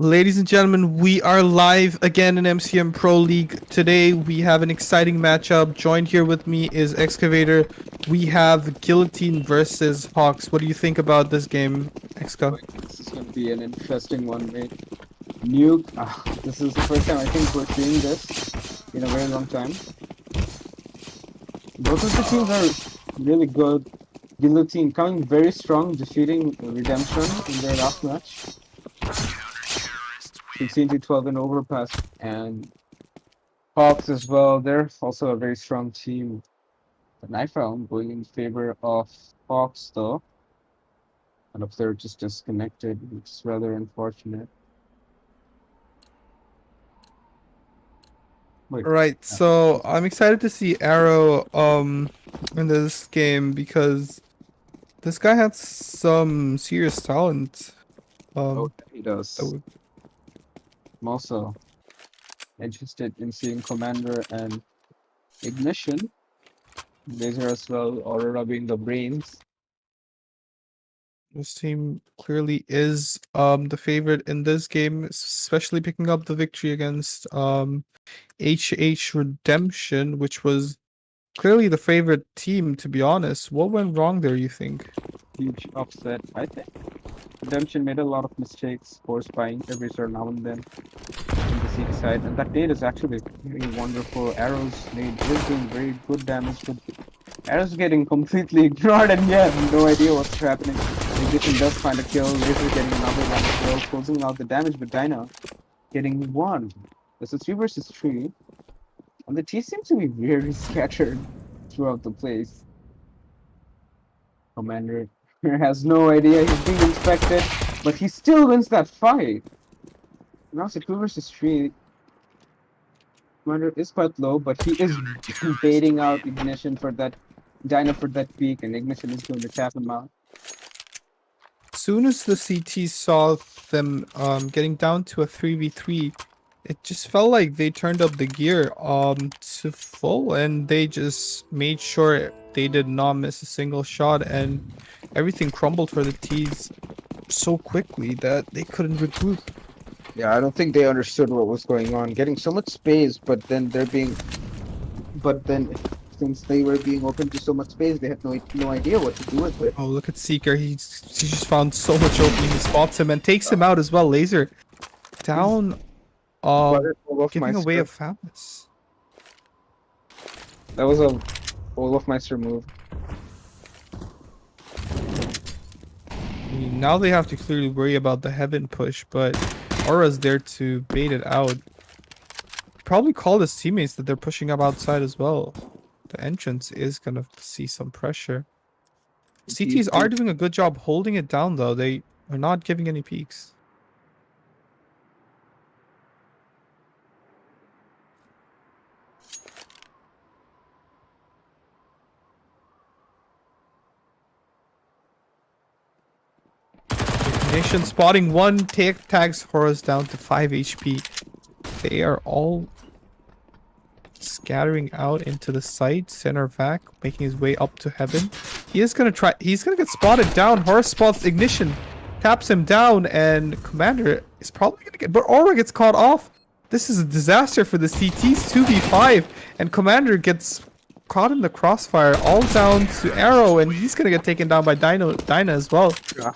Ladies and gentlemen, we are live again in MCM Pro League. Today we have an exciting matchup. Joined here with me is Excavator. We have Guillotine versus Hawx. What do you think about this game, Exca? This is going to be an interesting one, mate. Nuke. This is the first time I think we're seeing this in a very long time. Both of the teams are really good. Guillotine coming very strong, defeating Redemption in their last match. 16-12 in overpass, and Hawks as well. They're also a very strong team. The knife round going in favor of Hawks though. And if they're just disconnected, it's rather unfortunate. Wait. Right, so I'm excited to see Arrow in this game because this guy had some serious talent. He does. I'm also interested in seeing Commander and Ignition. Laser as well, Aurora being the brains. This team clearly is the favorite in this game, especially picking up the victory against HH Redemption, which was clearly the favorite team, to be honest. What went wrong there, you think? Huge upset, I think. Redemption made a lot of mistakes, force buying every so now and then on the CT side, and that nade is actually very wonderful. Arrows nade is doing very good damage, but Arrows getting completely ignored, and yeah, no idea what's happening. Ignition does find a kill, Laser getting another one as well, closing out the damage, but Dyna getting one. This is 3 versus 3, and the T seems to be very scattered throughout the place. Commander has no idea he's being inspected, but he still wins that fight. Now it's a 2 versus 3. Commander is quite low, but he is baiting out Ignition for that Dyna for that peak, and Ignition is going to tap him out. As soon as the CT saw them getting down to a 3v3, it just felt like they turned up the gear to full, and they just made sure they did not miss a single shot, and everything crumbled for the T's so quickly that they couldn't regroup. Yeah, I don't think they understood what was going on. Getting so much space, but then since they were being open to so much space, they had no idea what to do with it. Oh, look at Seeker. He just found so much opening. He spots him and takes him out as well. Laser down, giving away a Fabulous. That was a Olafmeister move. Now they have to clearly worry about the heaven push, but Aura's there to bait it out. Probably call his teammates that they're pushing up outside as well. The entrance is gonna see some pressure. CTs are doing a good job holding it down though. They are not giving any peaks. Nation spotting one, tags Horus down to 5 HP. They are all scattering out into the site. Center vac making his way up to heaven. He's gonna get spotted down. Horus spots Ignition, taps him down, and Commander is probably gonna get, but Aura gets caught off. This is a disaster for the CTs. 2v5, and Commander gets caught in the crossfire, all down to Arrow, and he's gonna get taken down by Dyna as well. Yeah.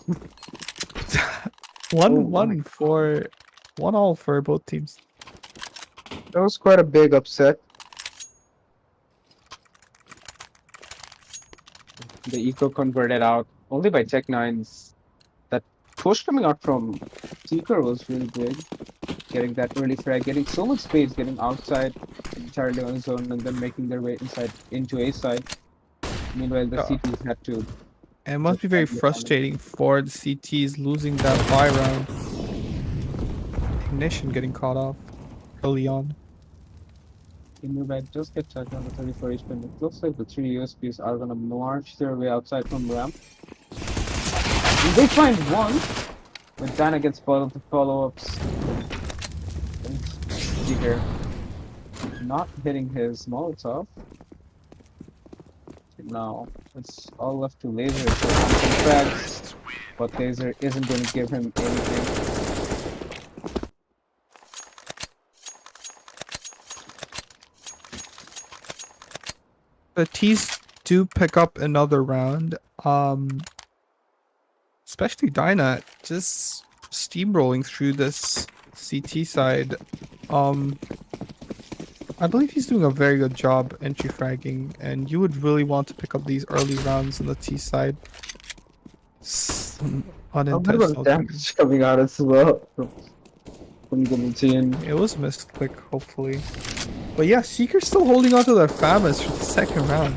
1-1 for both teams. That was quite a big upset. The eco converted out only by Tech9's. That push coming out from Seeker was really big. Getting that early frag, getting so much space, getting outside entirely on his own, and then making their way inside into A side. Meanwhile, the CTs had to. And it must be very frustrating for the CTs losing that buy round. Ignition getting caught off early on. Back just get checked on the 34 HP. It looks like the 3 USPs are gonna march their way outside from ramp. And they find one when Dana gets followed the follow-ups. Here, not hitting his Molotov. Now it's all left to Laser for some frags, but Laser isn't going to give him anything. The T's do pick up another round. Especially Dyna just steamrolling through this CT side. I believe he's doing a very good job entry fragging, and you would really want to pick up these early rounds on the T side. Some A bit of unintentional damage coming out as well from Guillotine. It was a misclick, hopefully. But yeah, Seeker's still holding on to their FAMAS for the second round.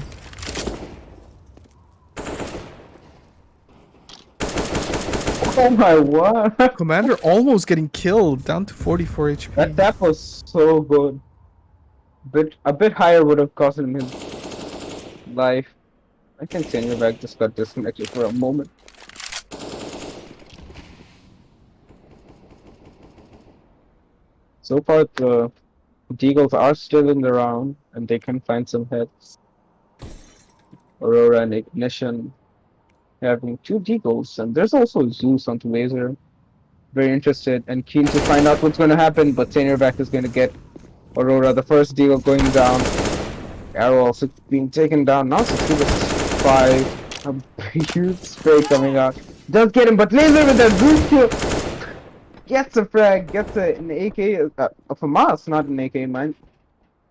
Oh my word! Commander almost getting killed, down to 44 HP. That tap was so good. A bit higher would have cost him his life. I can send you back, just got disconnected for a moment. So far, the Deagles are still in the round, and they can find some heads. Aurora and Ignition having 2 Deagles, and there's also Zeus on the laser. Very interested and keen to find out what's going to happen, but Back is going to get Aurora, the first Deagle going down. Arrow also being taken down. Now it's 2 versus 5. A huge spray coming out. Does get him, but laser with that Zeus kill. Gets a frag, gets an AK of a Mas, not an AK, mine.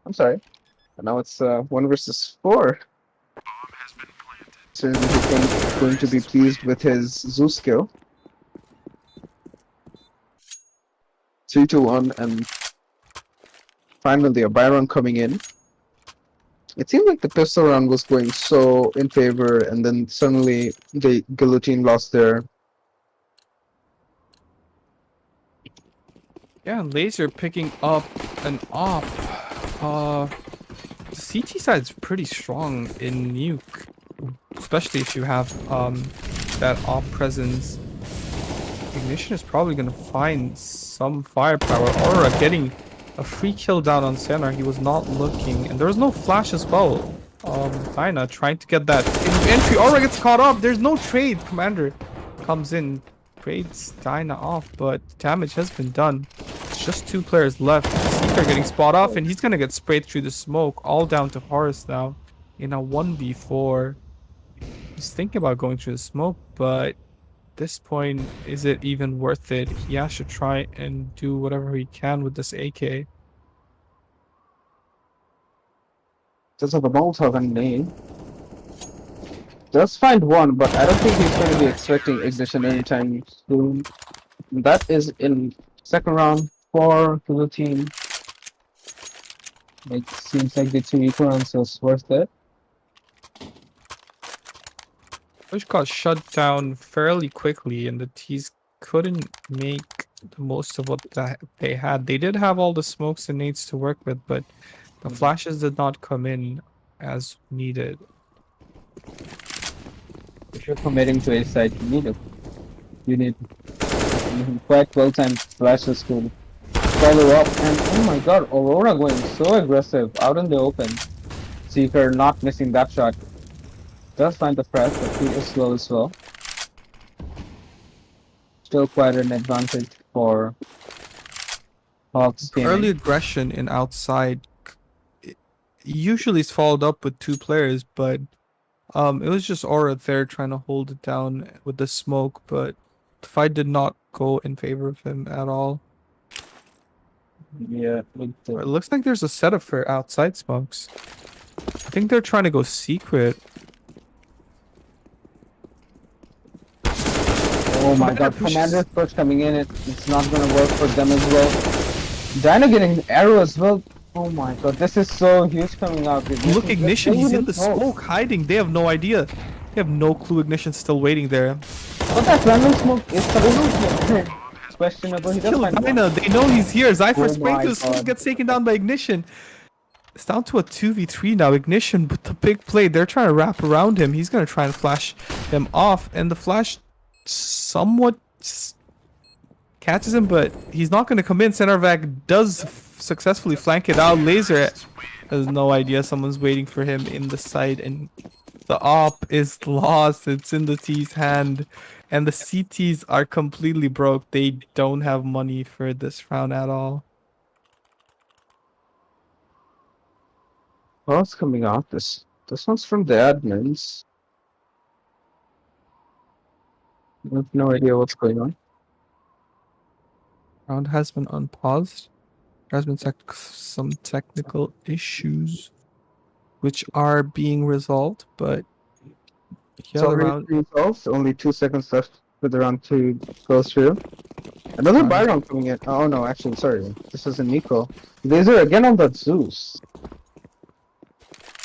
I'm sorry. And now it's 1 versus 4. Certainly he's going to be pleased with his Zeus skill. 3-2-1, and finally a Byron coming in. It seemed like the pistol round was going so in favor, and then suddenly the Guillotine lost their. Yeah, Laser picking up an op. The CT side's pretty strong in Nuke, especially if you have that op presence. Ignition is probably gonna find some firepower. Aura getting a free kill down on center. He was not looking, and there was no flash as well. Dyna trying to get that entry. Aura gets caught up. There's no trade. Commander comes in, trades Dyna off, but damage has been done. It's just 2 players left. Seeker getting spot off, and he's gonna get sprayed through the smoke. All down to Horus now in a 1v4. He's thinking about going through the smoke, but at this point, is it even worth it? He has to try and do whatever he can with this AK. Does have a Molotov and nade. Does find one, but I don't think he's going to be expecting Ignition anytime soon. That is in second round for the team. It seems like the 2 equal rounds, so it's worth it. Push got shut down fairly quickly, and the T's couldn't make the most of what they had. They did have all the smokes and nades to work with, but the flashes did not come in as needed. If you're committing to a site, you need quite well timed flashes to follow up. And oh my god, Aurora going so aggressive out in the open. Seeker not missing that shot. Does find the press, but he is slow as well. Still quite an advantage for Hawx-Gaming. Early aggression in outside usually is followed up with 2 players, but it was just Aura there trying to hold it down with the smoke, but the fight did not go in favor of him at all. Yeah, It looks like there's a setup for outside smokes. I think they're trying to go secret. oh my god, Commander's push coming in, it's not gonna work for them as well. Dyna getting arrow as well. Oh my god, this is so huge coming out. Look, Ignition, he's in the smoke hiding. They have no idea. They have no clue Ignition's still waiting there. But that random smoke is questionable. He doesn't find Dyna, they know he's here. Zypher Oh spraying my through the smoke, God. gets taken down by Ignition. It's down to a 2v3 now. Ignition with the big play. They're trying to wrap around him. He's going to try and flash him off, and the flash somewhat catches him, but he's not going to come in. Centervac does successfully flank it out. Laser has no idea someone's waiting for him in the side, and the op is lost. It's in the T's hand, and the CTs are completely broke. They don't have money for this round at all. What's coming out? This This one's from the admins. I have no idea what's going on. Round has been unpaused. There has been some technical issues, which are being resolved, but It's yeah, the already round. resolved. Only 2 seconds left for the round to go through. Another Fine. buy round coming in. Oh no, actually, sorry. This is a Nico. Laser again on that Zeus.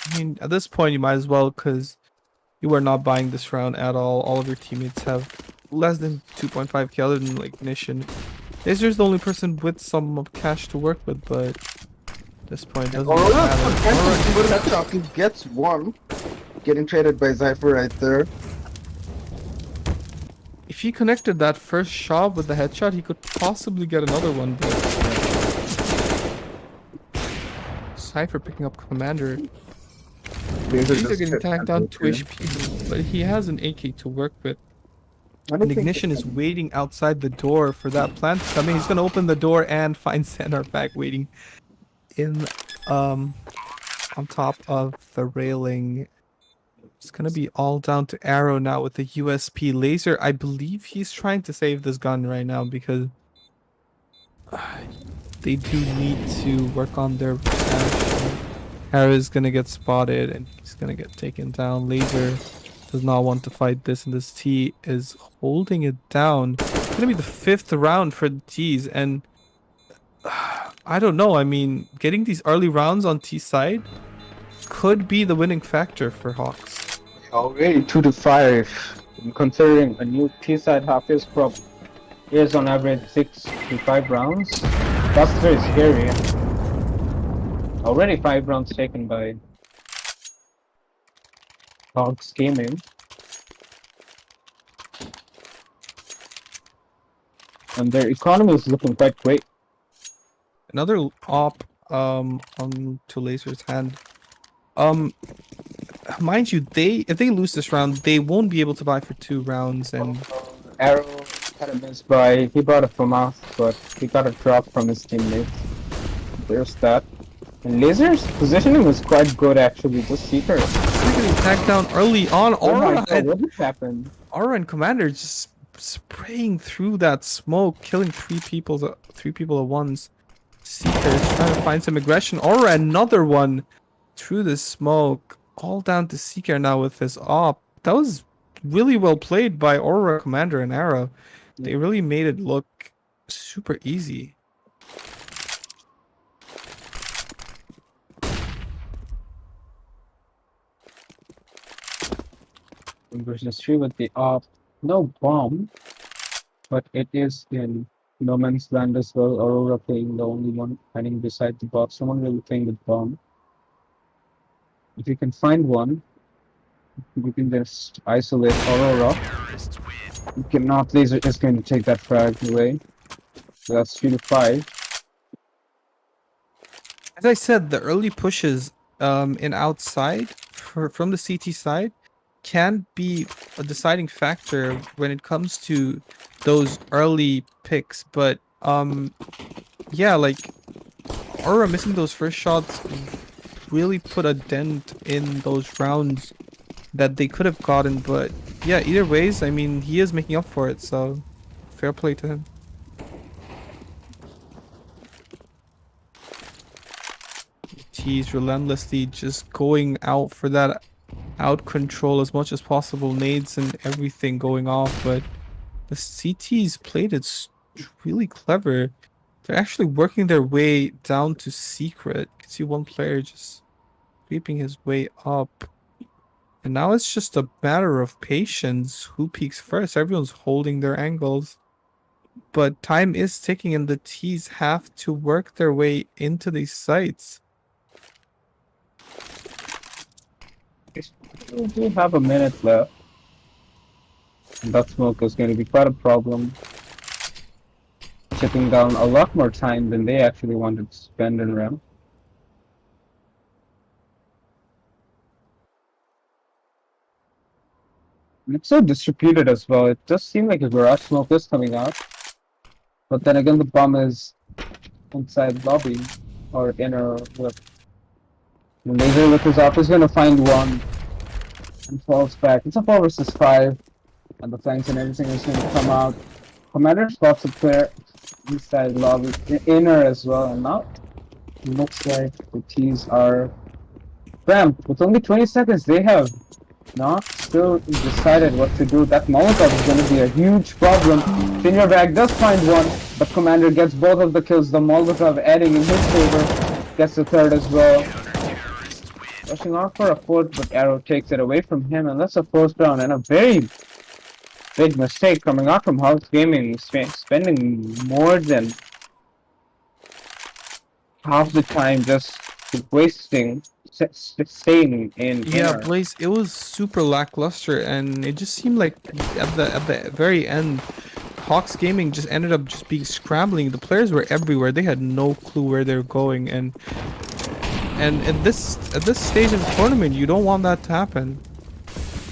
I mean, at this point, you might as well, because you are not buying this round at all. All of your teammates have less than 2.5k other than like Nishan. Laser's the only person with some cash to work with, but at this point, it doesn't really matter. He gets one. Getting traded by Zypher right there. If he connected that first shot with the headshot, he could possibly get another one, but Cypher picking up Commander. Laser getting tagged down to HP, but he has an AK to work with. And Ignition is waiting outside the door for that plant to come in. He's gonna open the door and find Center back waiting in on top of the railing. It's gonna be all down to Arrow now with the USP laser. I believe he's trying to save this gun right now because they do need to work on their cash. Arrow is gonna get spotted and he's gonna get taken down. Laser does not want to fight this, and this T is holding it down. It's gonna be the 5th round for the T's, and I don't know. I mean, getting these early rounds on T side could be the winning factor for Hawx. Already 2-5. Considering a new T side half is on average 6 to 5 rounds. That's very scary. Already 5 rounds taken by Hawx-Gaming. And their economy is looking quite great. Another op on to Laser's hand. Mind you, if they lose this round, they won't be able to buy for 2 rounds, and Arrow had a miss buy. He bought it from us, but he got a drop from his teammate. There's that. And Laser's positioning was quite good actually. Just Seeker. getting tagged down early on. Aura What happened? Aura and Commander just spraying through that smoke, killing 3 people at once. Seeker is trying to find some aggression. Aura another one through the smoke. All down to Seeker now with his op. That was really well played by Aura, Commander, and Arrow. They really made it look super easy. Versus 3 with the op. No bomb, but it is in no man's land as well. Aurora playing the only one hiding beside the box. Someone will be playing with bomb. If you can find one, you can just isolate Aurora. You cannot. Laser is going to take that frag away. So that's 3-5. As I said, the early pushes in outside from the CT side can be a deciding factor when it comes to those early picks, but yeah, like Aura missing those first shots really put a dent in those rounds that they could have gotten. But yeah, either ways, I mean, he is making up for it, so fair play to him. He's relentlessly just going out for that out control as much as possible, nades and everything going off, but the CT's played it really clever. They're actually working their way down to secret. You can see one player just creeping his way up, and now it's just a matter of patience. Who peeks first? Everyone's holding their angles, but time is ticking and the T's have to work their way into these sites. We do have a minute left. And that smoke is going to be quite a problem. Chipping down a lot more time than they actually wanted to spend in RAM. And it's so distributed as well. It just seemed like a garage smoke is coming out. But then again, the bomb is inside lobby or inner left. Laser with his up is gonna find one and falls back. It's a 4 versus 5, and the flanks and everything is gonna come out. Commander spots a player inside lobby, inner as well, and now it looks like the T's are cramped. With only 20 seconds, they have not still decided what to do. That Molotov is going to be a huge problem. Senior Bag does find one, but Commander gets both of the kills. The Molotov adding in his favor. Gets the third as well. Rushing out for a fourth, but Arrow takes it away from him, and that's a first round. And a very big mistake coming out from Hawx-Gaming, spending more than half the time just wasting, staying in. Yeah, inner. Blaze, it was super lackluster, and it just seemed like at the very end, Hawx-Gaming just ended up just being scrambling. The players were everywhere. They had no clue where they're going, and at this stage in the tournament, you don't want that to happen.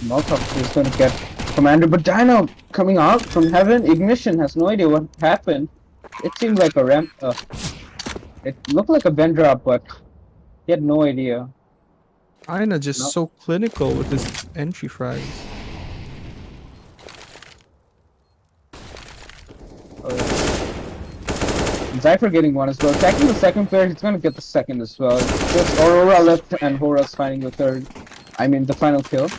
Molotov is going to get Commander, but Dino coming out from heaven. Ignition has no idea what happened. It seemed like a ramp. It looked like a bend drop, but he had no idea. Aina just so clinical with his entry frags. Zypher getting one as well. Attacking the second player, he's going to get the second as well. Just Aurora left and Horace finding the third. I mean, the final kill.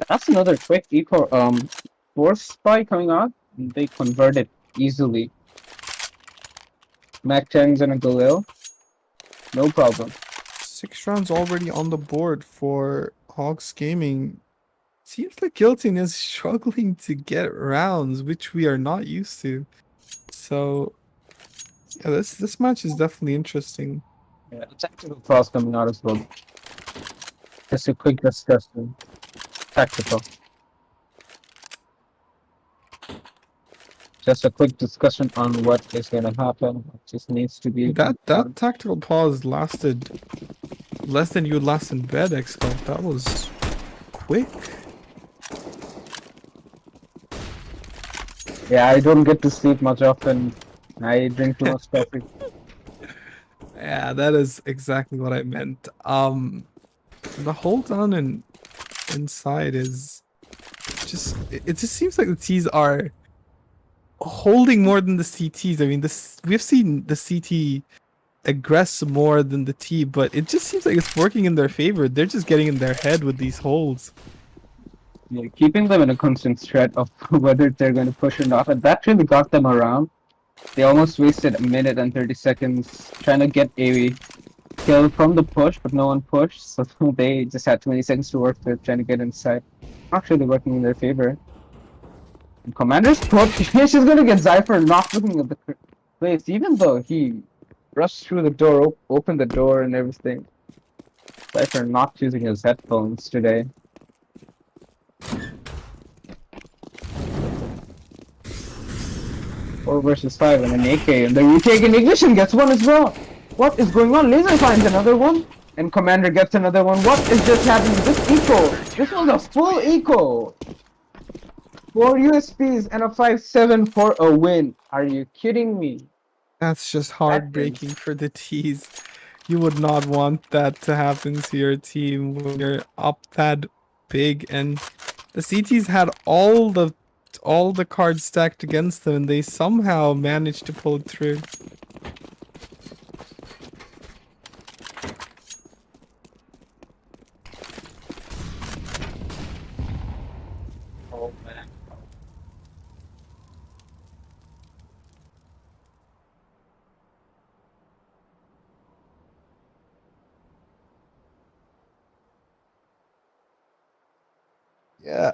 That's another quick eco force spy coming out. They converted easily. Mac 10s and a Galil. No problem. 6 rounds already on the board for Hawx-Gaming. Seems like Guillotine is struggling to get rounds, which we are not used to. So, yeah, this match is definitely interesting. Yeah, the tactical flaws coming out as well. Just a quick discussion. Tactical. Just a quick discussion on what is going to happen. What just needs to be. That tactical pause lasted less than you would last in bed, X-Cop. That was quick. Yeah, I don't get to sleep much often. I drink too much coffee. Yeah, that is exactly what I meant. The hold on and inside is just it just seems like the T's are holding more than the CTs. I mean, we've seen the CT aggress more than the T, but it just seems like it's working in their favor. They're just getting in their head with these holds. Yeah, keeping them in a constant threat of whether they're going to push or not, and that really got them around. They almost wasted a minute and 30 seconds trying to get a kill from the push, but no one pushed, so they just had 20 seconds to work with trying to get inside. Actually working in their favor. And Commander's push, she's gonna get Zypher not looking at the place, even though he rushed through the door, opened the door and everything. Zypher not using his headphones today. 4 versus 5 and an AK, and the retake and Ignition gets one as well. What is going on? Laser finds another one, and Commander gets another one. What is just happening? This eco, this was a full eco. 4 USPs and a 5-7 for a win. Are you kidding me? That's just heartbreaking for the T's. You would not want that to happen to your team when you're up that big, and the CTs had all the cards stacked against them, and they somehow managed to pull it through. Oh man. Yeah,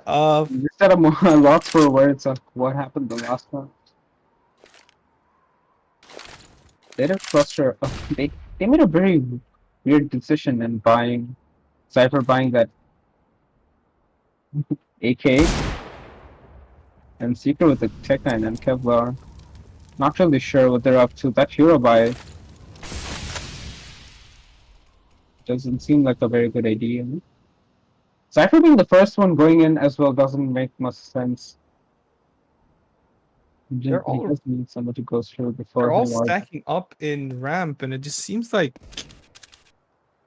You said a lot for words of what happened the last one. They had a cluster of, they made a very weird decision in buying Cypher buying that AK and Seeker with the Tech 9 and Kevlar. Not really sure what they're up to. That hero buy doesn't seem like a very good idea. Cypher being the first one going in as well doesn't make much sense. He does need someone to go through before they're all he was. stacking up in ramp, and it just seems like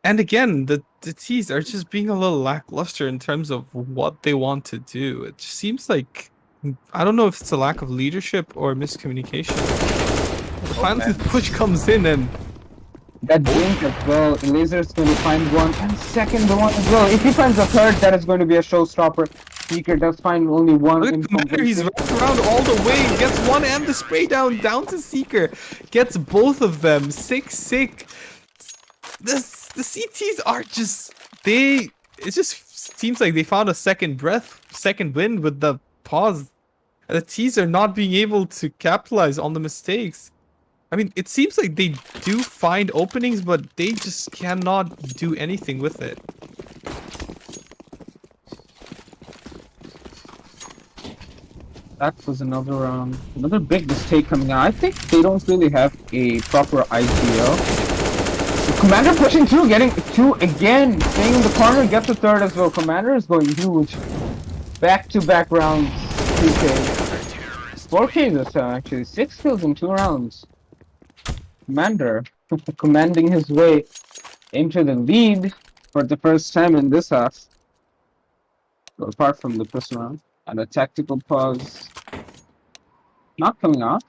And again, the T's are just being a little lackluster in terms of what they want to do. It just seems like I don't know if it's a lack of leadership or miscommunication. But Oh finally, man. the push comes in, and That blink as well. Laser's going to find one and second one as well. If he finds a third, that is going to be a showstopper. Seeker does find only one look in at Commander. He's wrapped around all the way. Gets one and the spray down to Seeker. Gets both of them. Sick. The CTs are just they. It just seems like they found a second breath, second wind with the pause. The T's are not being able to capitalize on the mistakes. I mean, it seems like they do find openings, but they just cannot do anything with it. That was another big mistake coming out. I think they don't really have a proper idea. The Commander pushing through, getting two again, staying in the corner, gets a third as well. Commander is going huge. Back-to-back rounds, 3K. 4K this time, actually. 6 kills in 2 rounds. Commander commanding his way into the lead for the first time in this half. Well, apart from the first round. And a tactical pause not coming out.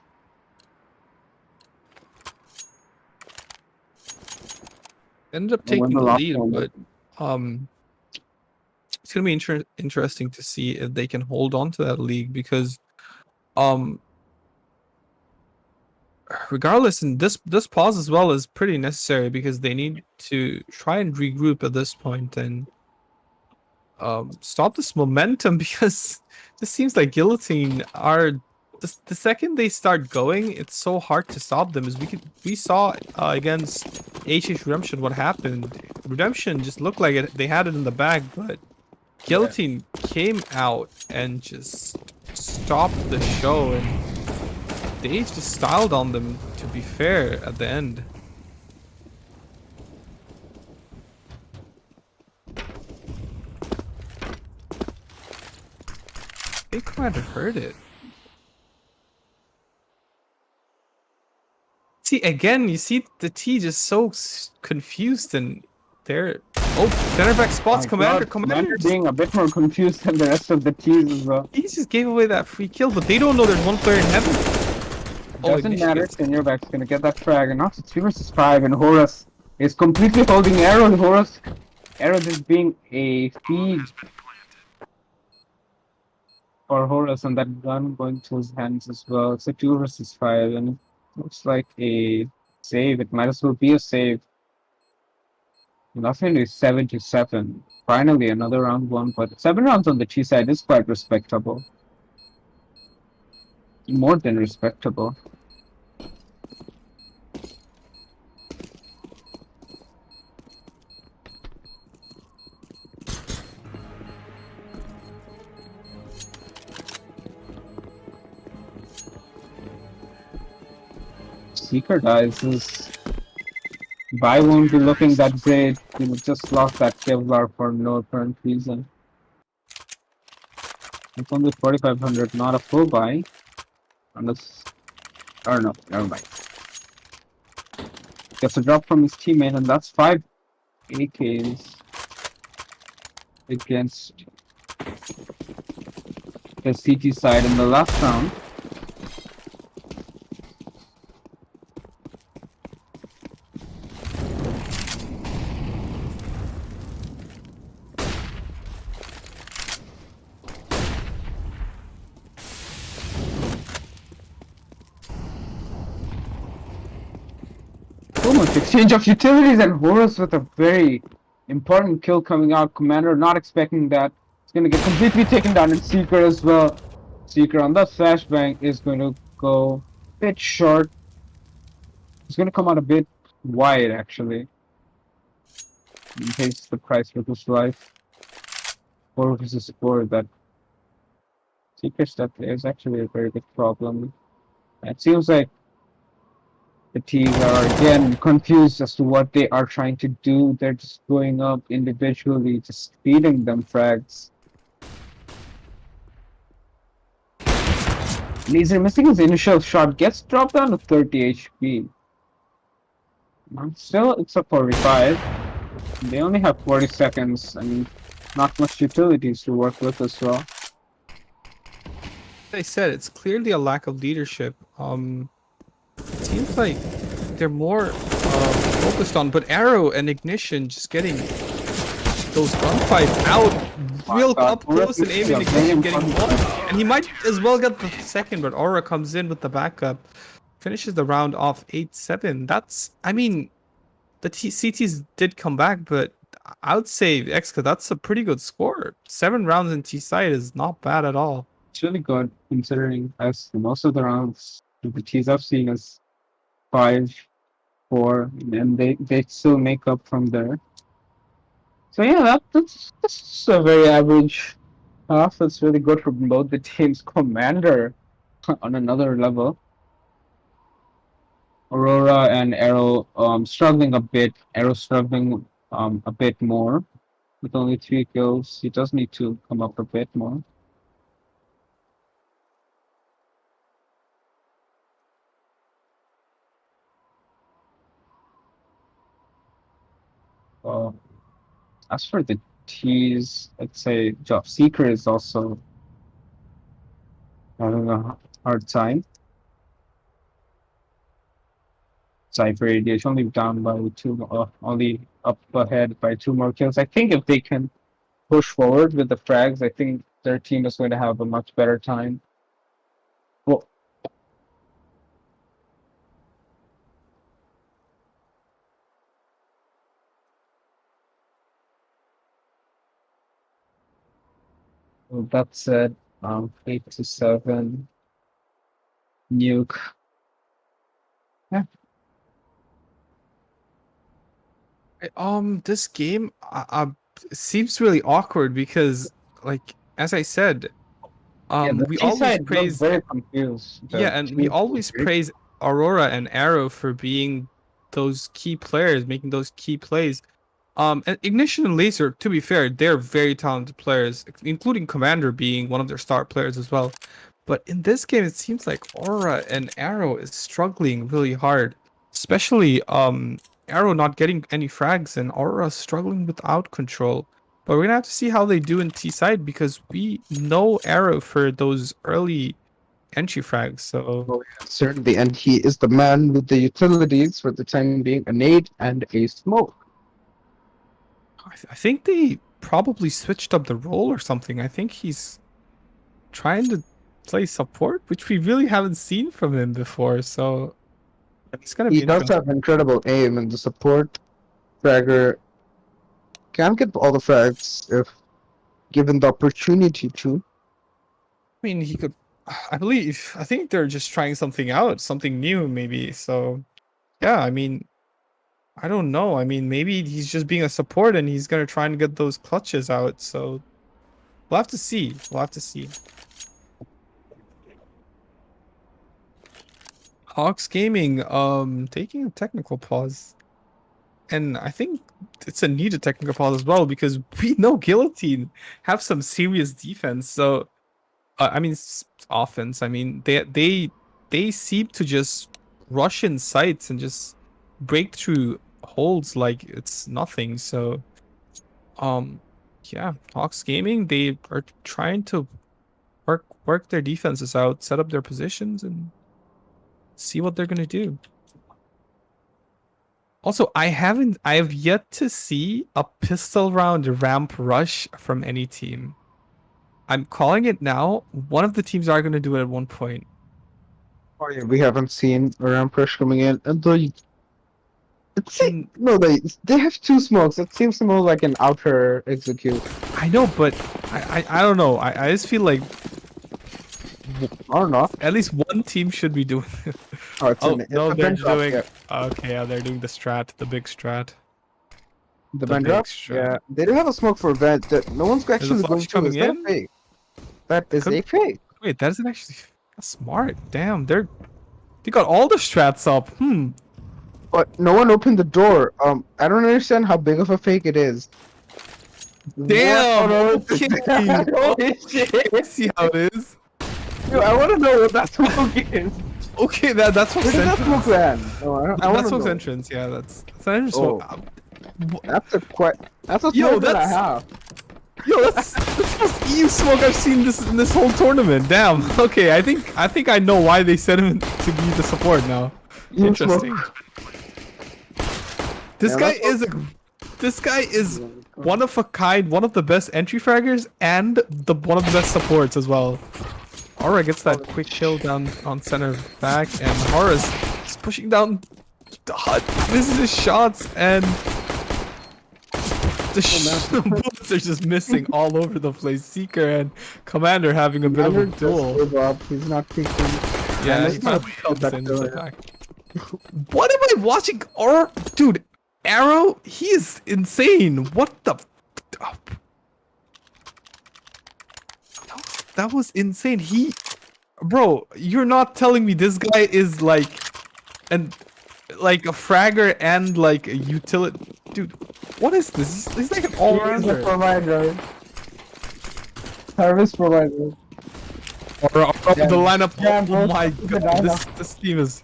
Ended up They won taking the last lead, one. but it's gonna be interesting to see if they can hold on to that league because regardless, and this pause as well is pretty necessary because they need to try and regroup at this point and stop this momentum because it seems like Guillotine are the second they start going, it's so hard to stop them. As we saw against HH Redemption what happened. Redemption just looked like they had it in the bag, but Guillotine came out and just stopped the show, and they just styled on them, to be fair, at the end. I think Commander heard it. See, again, you see the T just so confused, and they're... Oh, center back spots Commander. Commander Just, being a bit more confused than the rest of the teams as well. he just gave away that free kill, but they don't know there's one player in heaven. Doesn't matter, Seniorback's gonna get that frag, and now it's 3 versus 5, and Horus is completely holding Arrow, and Arrow just being a feed for Horus, and that gun going to his hands as well. It's a 2 versus 5, and it looks like a save. It might as well be a save. Nothing is 7-7. Finally, another round won, but 7 rounds on the T side is quite respectable. More than respectable. Seeker dies. His buy won't be looking that great. He just lost that Kevlar for no apparent reason. It's only 4,500, not a full buy. Unless... or no, never mind. Gets a drop from his teammate, and that's 5 AKs against the CT side in the last round. So much exchange of utilities, and Horus with a very important kill coming out. Commander not expecting that. It's going to get completely taken down, and Seeker as well. Seeker on that flashbang is going to go a bit short. It's going to come out a bit wide, actually. In case the price for his life. 4 versus 4, that Seeker step is actually a very good problem. It seems like the teams are again confused as to what they are trying to do. They're just going up individually, just feeding them frags. Laser missing his initial shot, gets dropped down to 30 HP. Still, it's a 45. They only have 40 seconds. I mean, not much utilities to work with as well. I said it's clearly a lack of leadership. It seems like they're more focused on, but Arrow and Ignition just getting those gunfights out real up close and aiming Ignition getting one, and he might as well get the second, but Aura comes in with the backup, finishes the round off 8-7. That's, I mean, the CTs did come back, but I would say Exca, that's a pretty good score. 7 rounds in T side is not bad at all. It's really good considering as most of the rounds the T's I've seen is 5, 4, and they still make up from there. So yeah, that's a very average half. It's really good for both the teams. Commander on another level. Aurora and Arrow struggling a bit. Arrow struggling a bit more with only 3 kills. He does need to come up a bit more. As for the T's, I'd say Job Seeker is also having a hard time. Superiority is only down by 2, only up ahead by 2 more kills. I think if they can push forward with the frags, I think their team is going to have a much better time. Well, that said, 8-7 nuke. Yeah. This game seems really awkward because, like, as I said, we always praise very confused. Yeah, and we always praise Aurora and Arrow for being those key players, making those key plays. And Ignition and Laser, to be fair, they're very talented players, including Commander being one of their star players as well. But in this game, it seems like Aura and Arrow is struggling really hard, especially Arrow not getting any frags and Aura struggling without control. But we're gonna have to see how they do in T side because we know Arrow for those early entry frags. So certainly, and he is the man with the utilities for the time being, a nade and a smoke. I think they probably switched up the role or something. I think he's trying to play support, which we really haven't seen from him before. So it's gonna be He does have incredible aim, and the support fragger can get all the frags if given the opportunity to. I mean, he could. I think they're just trying something out, something new, maybe. So, yeah. I mean, I don't know. I mean, maybe he's just being a support and he's gonna try and get those clutches out. So, we'll have to see. We'll have to see. Hawx-Gaming, taking a technical pause. And I think it's a needed technical pause as well because we know Guillotine have some serious defense. So, I mean, offense. I mean, they seem to just rush in sights and just break through holds like it's nothing. So, yeah, Hawx-Gaming, they are trying to work their defenses out, set up their positions, and see what they're gonna do. Also, I have yet to see a pistol round ramp rush from any team. I'm calling it now. One of the teams are going to do it at one point. Oh yeah, we haven't seen a ramp rush coming in, and no, they have 2 smokes. It seems more like an outer execute. I know, but I don't know. I just feel like Or not. at least one team should be doing it. No, they're doing. Okay, yeah, they're doing the strat, the big strat. The big band drop? strat. Yeah, they do have a smoke for vent that no one's actually going to. Is that a fake? That is a fake. Wait, that isn't actually that's smart. Damn, they got all the strats up. But no one opened the door. I don't understand how big of a fake it is. Damn. Okay. Holy shit. See how it is. Yo, I want to know what that smoke is. Okay, that's what's Where did that smoke land? that's what's entrance. Yeah, that's an entrance. Oh. That's a Yo, smoke and a that's- half. Yo, that's the most EU smoke I've seen in this whole tournament. Damn. Okay, I think I know why they set him to be the support now. EU Interesting. This Yeah, guy that's is this guy is one of a kind, one of the best entry fraggers, and one of the best supports as well. Aura gets that quick kill down on center back, and Horace is pushing down the hut. Misses his shots, and the bullets are just missing all over the place. Seeker and Commander having a bit of a duel. He's not kicking. Yeah, that's he not finally comes that in good. the back. What am I watching? Aura, dude, Arrow, he is insane. What the? Oh. That was insane. Bro, you're not telling me this guy is like a fragger and like a utility, dude. What is this? He's like an He's a all-rounder. provider. Service provider. Or the lineup. Yeah, Oh bro, my the god, lineup. this team is.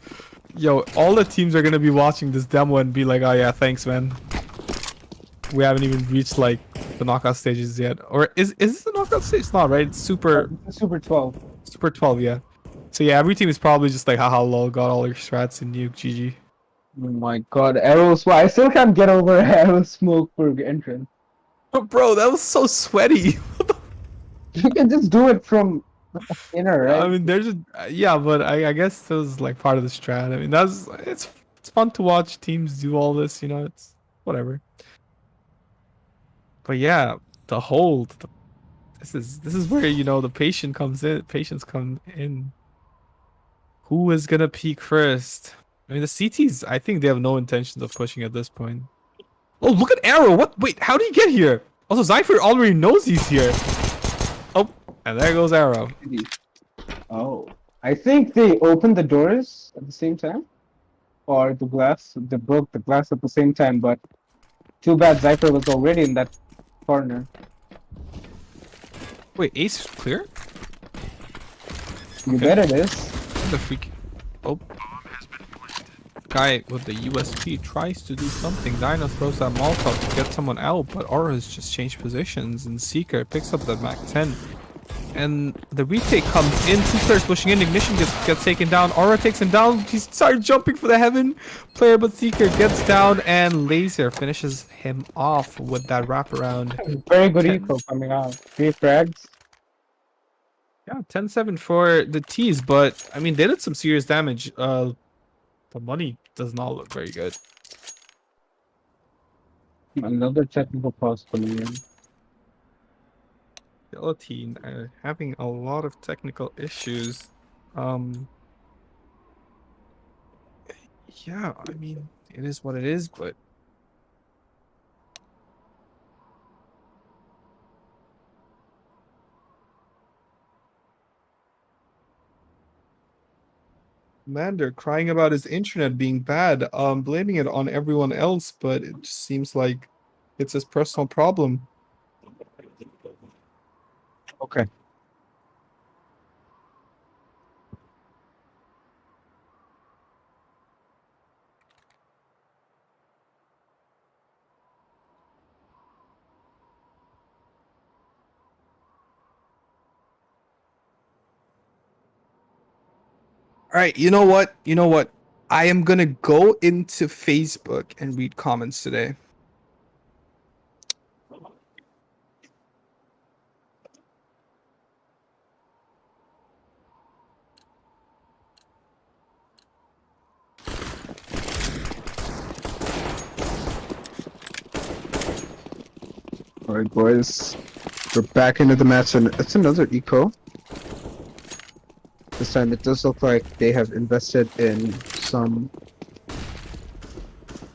Yo, all the teams are gonna be watching this demo and be like, oh yeah, thanks, man. We haven't even reached like the knockout stages yet. Or is this the knockout stage? It's not, right? It's Super 12. Super 12, yeah. So yeah, every team is probably just like, haha, lol, got all your strats and nuke, GG. Oh my god, arrows. I still can't get over arrow smoke for entrance. Bro, that was so sweaty. You can just do it from inner, right? I mean, there's yeah, but I guess this is like part of the strat. I mean, it's fun to watch teams do all this, you know, it's whatever. But yeah, the hold, this is where, you know, the patience comes in. Who is gonna peak first? I mean, the CTs, I think they have no intentions of pushing at this point. Oh, look at Arrow. What? Wait, how did he get here? Also, Zypher already knows he's here. Oh, and there goes Arrow. Oh, I think they opened the doors at the same time, or they broke the glass at the same time. But too bad Zypher was already in that corner. Wait, Ace clear? You Okay. bet it is. The freak. Oh. Guy with the USP tries to do something. Dino throws that Molotov to get someone out, but Aura's just changed positions, and Seeker picks up the Mac 10. And the retake comes in. Two players pushing in. Ignition gets taken down. Aura takes him down. He started jumping for the heaven player, but Seeker gets down, and Laser finishes him off with that wraparound. Very good eco coming out. 3 frags. Yeah, 10-7 for the T's, but I mean, they did some serious damage. The money does not look very good. Another technical pause coming in. Guillotine are having a lot of technical issues. Yeah, I mean, it is what it is, but Commander crying about his internet being bad, blaming it on everyone else, but it just seems like it's his personal problem. Okay. All right, you know what? You know what? I am gonna go into Facebook and read comments today. Alright, boys. We're back into the match, and it's another eco. This time it does look like they have invested in some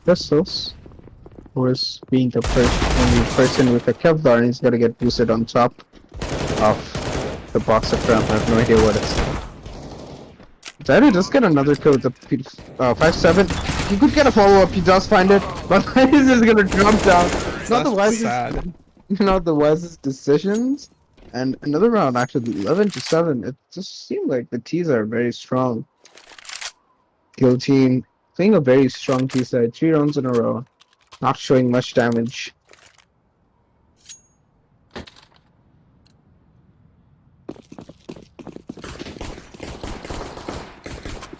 pistols. Horus being the only person with a Kevlar, and he's gonna get boosted on top of the box of ramp. I have no idea what it's. Tariq does get another kill with the 5-7. He could get a follow-up, he does find it, but he's just gonna jump down. It's not the wisest, sad. not the wisest decisions. And another round, actually, 11-7. It just seemed like the T's are very strong. Guillotine playing a very strong T side, 3 rounds in a row. Not showing much damage.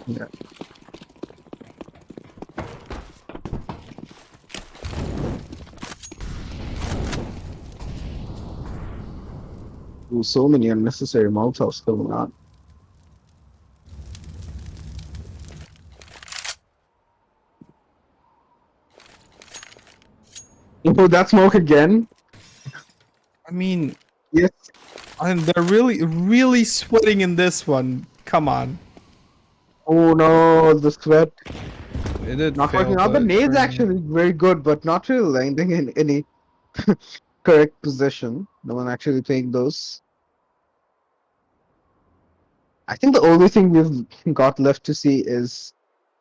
Yeah. Ooh, so many unnecessary Molotovs going on. Oh, that smoke again? I mean, Yes. and they're really sweating in this one. Come on. Oh no, the sweat. It did Not fail, working out. The but nade's for- actually very good, but not really landing in any correct position. No one actually playing those. I think the only thing we've got left to see is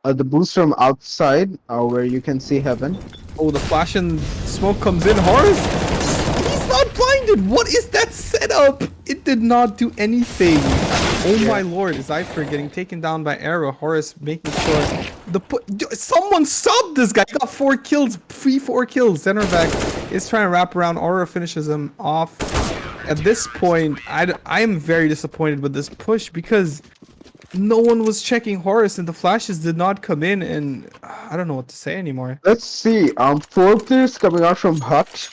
the boost from outside, where you can see heaven. Oh, the flash and smoke comes in. Horace, he's not blinded. What is that setup? It did not do anything. Oh my lord, is Zypher getting taken down by Arrow? Horace making sure someone stop this guy. He got 4 kills, 4 kills. Center back is trying to wrap around. Aura finishes him off. At this point, I am very disappointed with this push because no one was checking Horace and the flashes did not come in, and I don't know what to say anymore. Let's see. 4 players coming out from Hut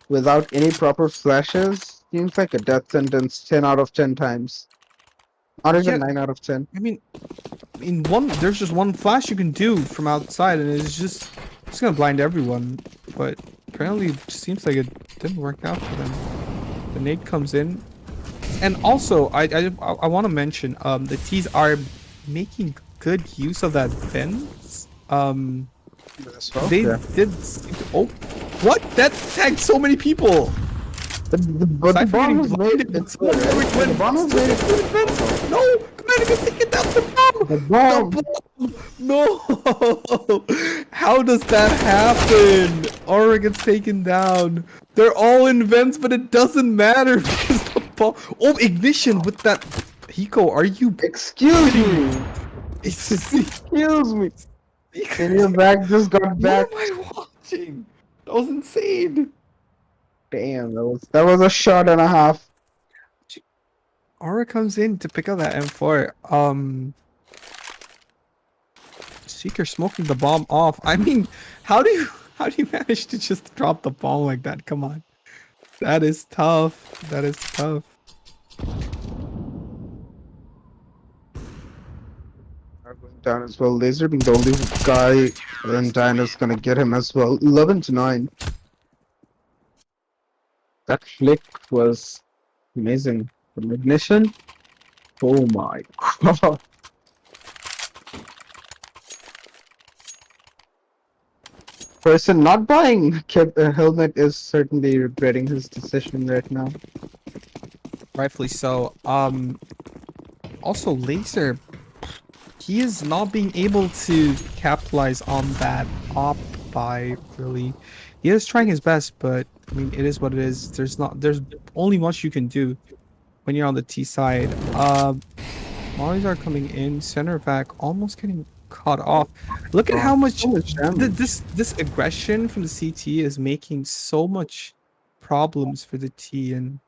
without any proper flashes seems like a death sentence 10 out of 10 times. Not even Yeah. 9 out of 10. I mean, there's just one flash you can do from outside, and it's just gonna blind everyone. But apparently, it seems like it didn't work out for them. The nade comes in, and also I want to mention the T's are making good use of that fence. They did. Oh, what? That tagged so many people. But the bomb was made. It's good, right? The bomb was made. No, Commander gets taken down. The bomb. No! How does that happen? Aura gets taken down. They're all in vents, but it doesn't matter because the bomb. Oh, ignition with that. Hiko, are you? Excuse me. Excuse me. And your back just got back. What am I watching? That was insane. Damn, that was a shot and a half. Aura comes in to pick up that M4. Seeker smoking the bomb off. I mean, how do you manage to just drop the bomb like that? Come on. That is tough. That is tough. Are going down as well. Laser being the only guy, and Dyna's gonna get him as well. 11-9. That flick was amazing. From ignition. Oh my god. Person not buying a helmet is certainly regretting his decision right now. Rightfully so. Also, Laser, he is not being able to capitalize on that op buy, really. He is trying his best, but I mean, it is what it is. There's only much you can do when you're on the T side. Mollies are coming in. Center back almost getting cut off. Look at how much this aggression from the CT is making so much problems for the T, and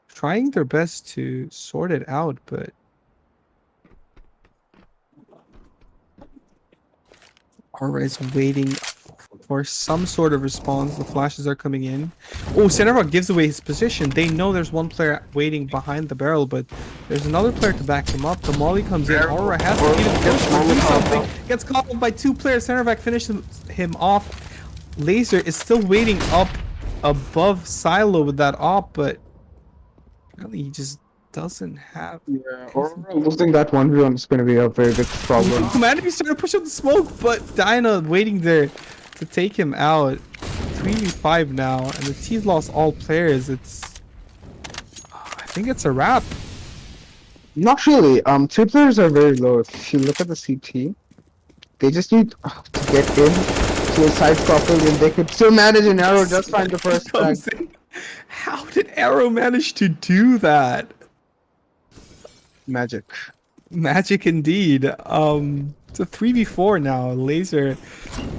trying their best to sort it out, but Aura is waiting for some sort of response. The flashes are coming in. Oh, Centerrock gives away his position. They know there's one player waiting behind the barrel, but there's another player to back him up. The molly comes in. Aura has to do something. Gets caught up by 2 players. Centerback finishes him off. Laser is still waiting up above Silo with that op, but apparently he just doesn't have. Yeah, or losing that 1v1 is going to be a very big problem. Commander is trying to push up the smoke, but Dyna waiting there to take him out. 3v5 now, and the T's lost all players. I think it's a wrap. Not really. 2 players are very low. If you look at the CT, they just need to get in to a side properly, and they could still manage an arrow just find the first tag. How did Arrow manage to do that? Magic. Magic indeed. It's a 3v4 now. Laser.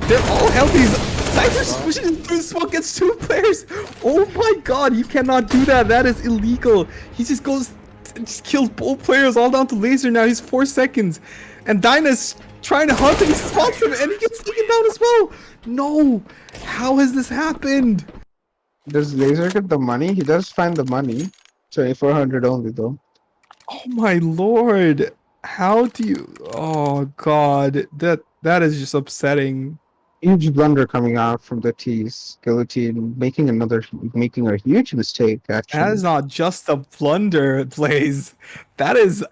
They're all healthy. Cypher's pushing through smoke against 2 players. Oh my god, you cannot do that. That is illegal. He just goes and just kills both players all down to laser now. He's 4 seconds. And Dyna's trying to hunt and he spots him and he gets taken down as well. No. How has this happened? Does Laser get the money? He does find the money. 2400 only though. Oh my lord. How do you... Oh god. That is just upsetting. Huge blunder coming out from the T's. Guillotine making a huge mistake actually. That is not just a blunder, Blaze. That is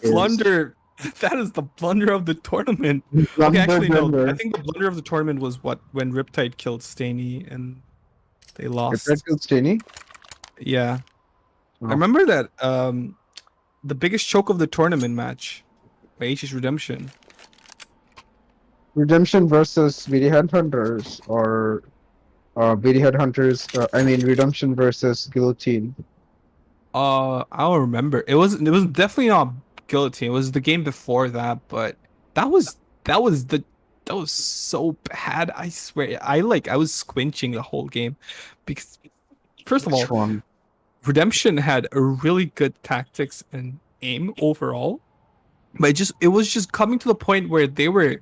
blunder. That is the blunder of the tournament. Okay, actually no. I think the blunder of the tournament was when Riptide killed Staney and they lost. Riptide killed Staney? Yeah. Oh. I remember that the biggest choke of the tournament match by H's Redemption. Redemption versus BD Headhunters or BD Headhunters. I mean Redemption versus Guillotine. I don't remember. It was definitely not Guillotine. It was the game before that, but that was so bad. I swear. I was squinching the whole game because first of all, Redemption had a really good tactics and aim overall, but it was just coming to the point where they were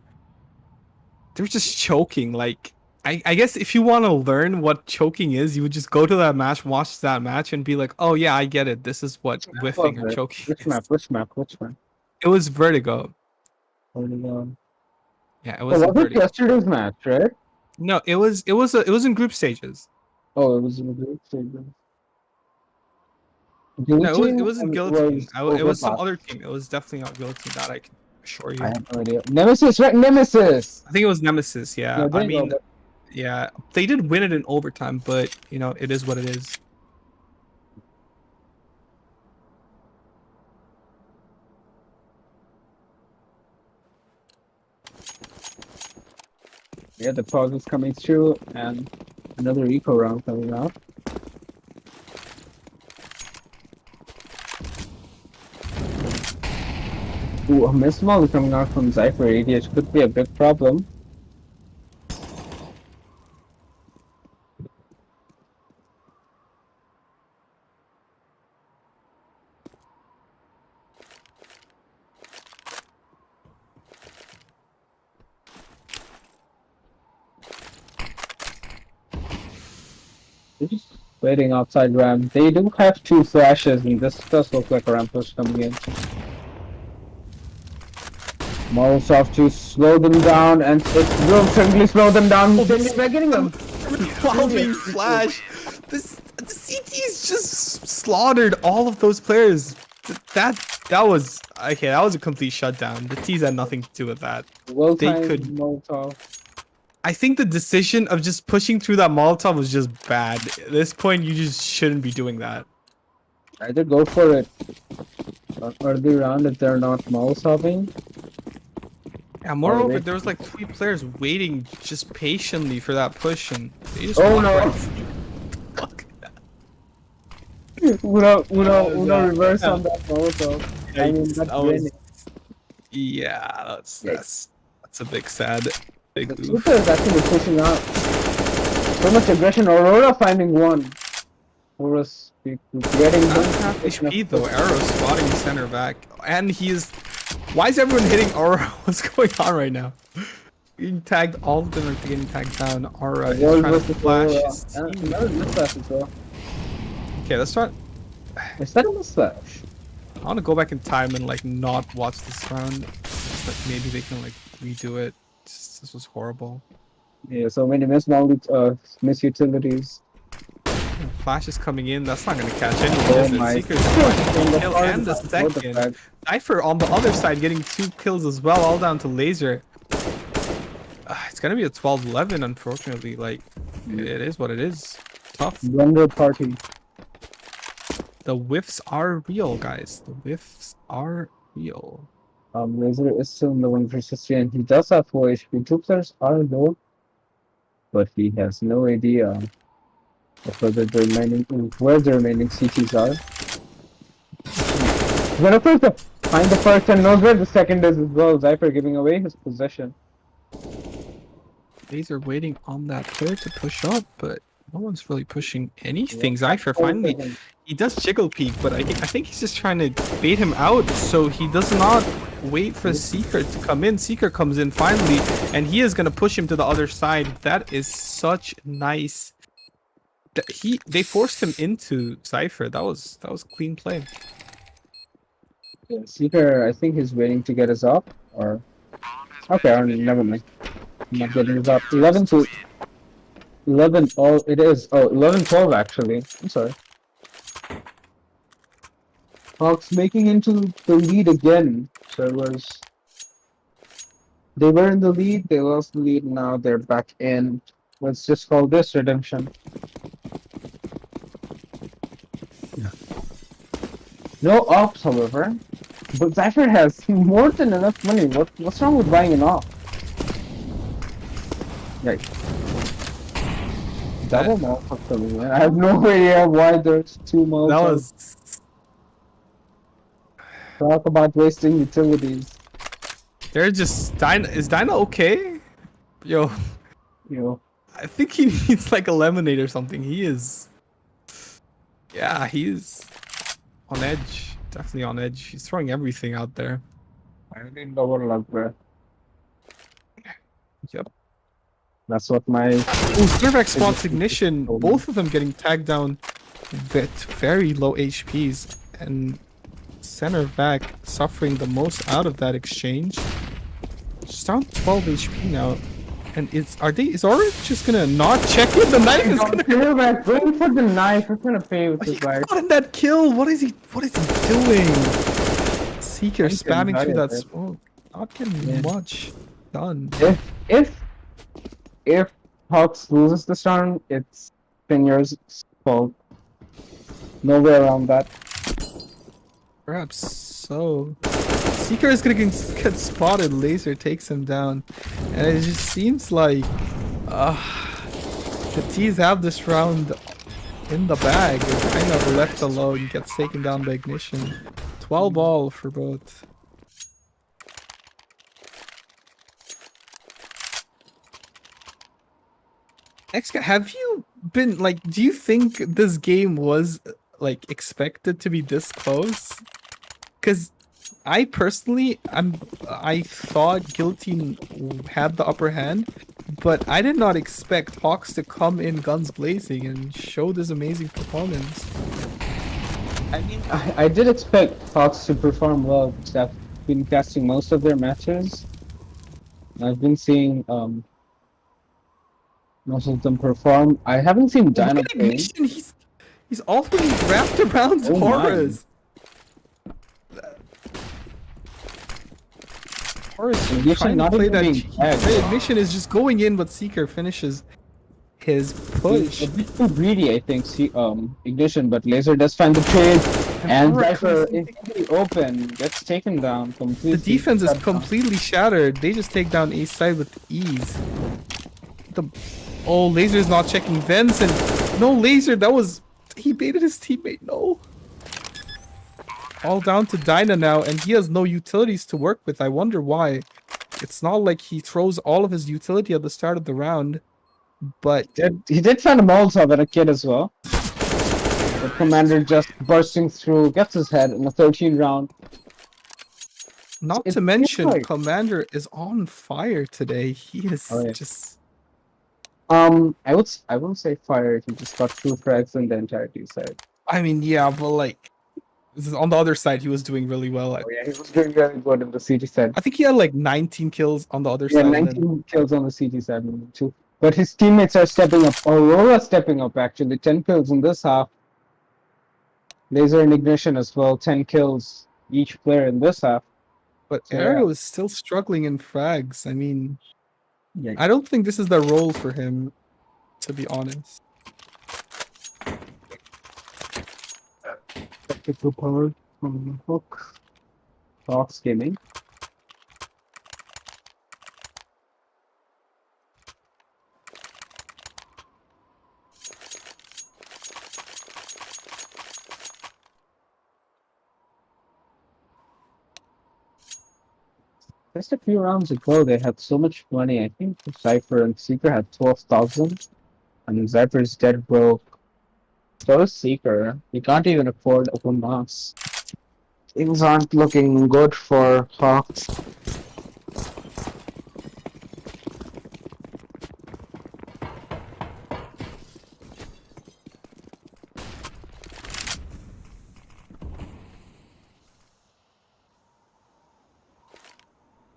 just choking. Like I guess if you want to learn what choking is, you would just go to that match, watch that match, and be like, oh yeah, I get it. This is what whiffing or choking Which is. map? It was Vertigo. Vertigo. Yeah, it was. Was it yesterday's match, right? No, it was in group stages. Oh, it was in the group stages. No, it was in Guillotine. It was some other team. It was definitely not Guillotine. That I can assure you. I have no idea. Nemesis, right? Nemesis. I think it was Nemesis. Yeah, Yeah, I mean, yeah, they did win it in overtime, but you know, it is what it is. Yeah, the progress coming through, and another eco round coming out. Ooh, a missed volley coming out from Cypher. ADH could be a big problem. They're just waiting outside ramp. They do have 2 flashes, and this does look like a ramp push coming in. Molotov to slow them down, and it will certainly slow them down. They're getting them. Revolving flash. The CT's just slaughtered all of those players. That was okay. That was a complete shutdown. The T's had nothing to do with that. Well They could. Molotov. I think the decision of just pushing through that Molotov was just bad. At this point, you just shouldn't be doing that. Either go for it early round if they're not Molotoving. Yeah, moreover, there was like 3 players waiting just patiently for that push, and they just Oh no! Fuck. Uno reverse on that Molotov. I mean, that's winning. Yeah, that's a big sad. Big The oof. Super is actually pushing out. So much aggression. Aurora finding one. Aurora's getting Not half HP though. Arrow spotting center back, and he's. Why is everyone hitting Aura? What's going on right now? Getting tagged. All of them are getting tagged down. Aura is trying to flash his team. Another misflash as well. Okay, let's start. Is that a misflash? I want to go back in time and like not watch this round. Just, like, maybe they can like redo it. This was horrible. Yeah, so many miss utilities. Flash is coming in. That's not going to catch anyone. Oh my. Seeker's kill and the second. Cypher on the other side getting 2 kills as well, all down to laser. It's going to be a 12-11, unfortunately. Like, it is what it is. Tough. Blunder party. The whiffs are real, guys. The whiffs are real. Laser is still in the 1 versus 3, and he does have 4 HP. 2 players are low, but he has no idea of where the remaining CTs are. He's gonna find the first and knows where the second is as well. Zyper giving away his possession. Laser waiting on that player to push up, but no one's really pushing anything. Zypher finally, he does jiggle peek, but I think he's just trying to bait him out so he does not wait for Seeker to come in. Seeker comes in finally, and he is gonna push him to the other side. That is such nice. They forced him into Zypher. That was clean play. Yeah, Seeker, I think he's waiting to get us up, or... Okay, never mind. I'm not getting his up. 11 to... 11, oh, it is. Oh, 11-12 actually. I'm sorry. Hawks making into the lead again. So it was... They were in the lead, they lost the lead, now they're back in. Let's just call this redemption. No ops, however. But Zypher has more than enough money. What's wrong with buying an op? Right. Double malt, man. I have no idea why there's two malts. That was... Talk about wasting utilities. They're just... Is Dyna okay? Yo, I think he needs like a lemonade or something. He is... Yeah, he's on edge. Definitely on edge. He's throwing everything out there. I need double luck, bro. Yep. That's what my... Ooh, Smirvac spots Ignition. Both of them getting tagged down with very low HPs. And Center Vac suffering the most out of that exchange. She's down 12 HP now. And is Aryan just gonna not check it? The knife is gonna... Smirvac going for the knife. Who's gonna pay with this guy? He got in that kill. What is he doing? Seeker spamming through that smoke. Not getting much done. If Hawks loses this round, it's Finier's fault. No way around that. Perhaps so. Seeker is gonna get spotted. Laser takes him down, and it just seems like the T's have this round in the bag. It's kind of left alone. Gets taken down by Ignition. 12 all for both. Next guy, have you been like? Do you think this game was like expected to be this close? Because I personally, I thought Guillotine had the upper hand, but I did not expect Hawks to come in guns blazing and show this amazing performance. I mean, I did expect Hawks to perform well because I've been casting most of their matches. I've been seeing most of them perform. I haven't seen Dino play. He's already wrapped around Horus. Horus trying to play that Ignition is just going in, but Seeker finishes his push. A bit too greedy, I think. Ignition, but Laser does find the trade, and Zypher is completely open, gets taken down completely. The defense is completely shattered. They just take down Ace side with ease. Oh, Laser is not checking vents, and no Laser. He baited his teammate. No. All down to Dyna now, and he has no utilities to work with. I wonder why. It's not like he throws all of his utility at the start of the round, but... He did find a Molotov and a kid as well. The commander just bursting through, gets his head in a 13 round. Not to mention, Commander is on fire today. He is just... I wouldn't say fire. He just got 2 frags in the entirety side. I mean, yeah, but like... On the other side, he was doing really well. Oh yeah, he was doing very good in the CG side. I think he had like 19 kills on the other side. Yeah, 19 kills on the CG side too. But his teammates are stepping up. Aurora stepping up actually. 10 kills in this half. Laser and Ignition as well. 10 kills each player in this half. But so, Arrow is still struggling in frags. I mean, I don't think this is the role for him, to be honest. Technical power from Hawx-Gaming. Just a few rounds ago, they had so much money. I think Cypher and Seeker had 12,000, and Cypher is dead broke. So is Seeker. He can't even afford open mass. Things aren't looking good for Hawks.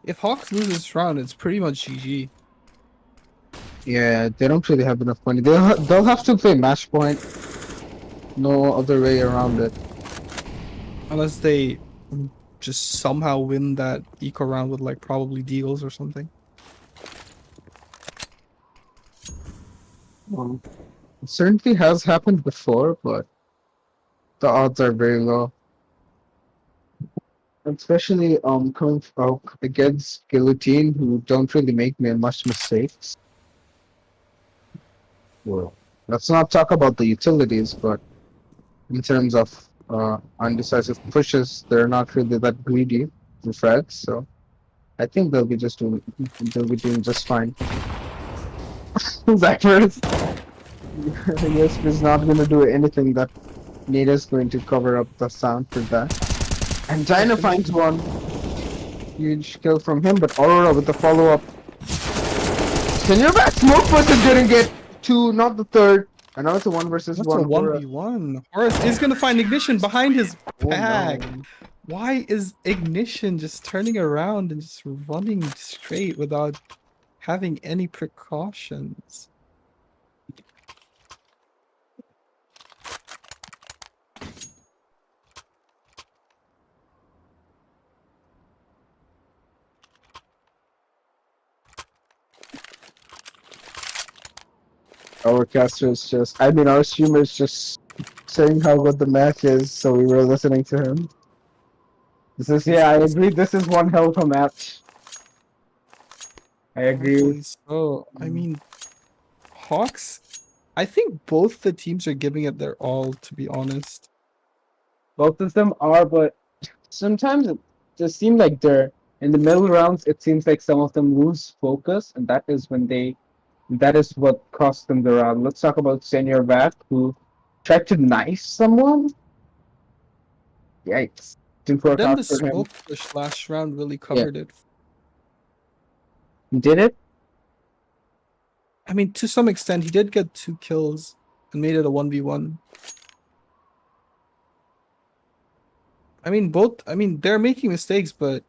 If Hawks loses this round, it's pretty much GG. Yeah, they don't really have enough money. They'll have to play match point. No other way around it. Unless they just somehow win that eco round with like probably deals or something. Well, it certainly has happened before, but the odds are very low. Especially coming out against Guillotine, who don't really make much mistakes. Well, let's not talk about the utilities, but in terms of undecisive pushes, they're not really that greedy in frags, so I think they'll be doing just fine. Zachary, yes, is not going to do anything that Nada's going to cover up the sound for that. And China finds one. Huge kill from him, but Aurora with the follow-up. Senior back smoke person didn't get two, not the third. And now it's a 1 versus That's 1. a 1v1. Horace is gonna find Ignition behind his back. no. Why is Ignition just turning around and just running straight without having any precautions? Our caster is just, our streamer is just saying how good the match is, so we were listening to him. I agree, this is one hell of a match. I agree. Hopefully so. I mean, Hawks, I think both the teams are giving it their all, to be honest. Both of them are, but sometimes it just seems like they're in the middle rounds. It seems like some of them lose focus, and that is what cost them the round. Let's talk about Senior Back, who tried to knife someone. Yikes! Didn't work Then out the for him. smoke push last round really covered it. Did it? I mean, to some extent, he did get 2 kills and made it a 1v1. I mean, they're making mistakes, but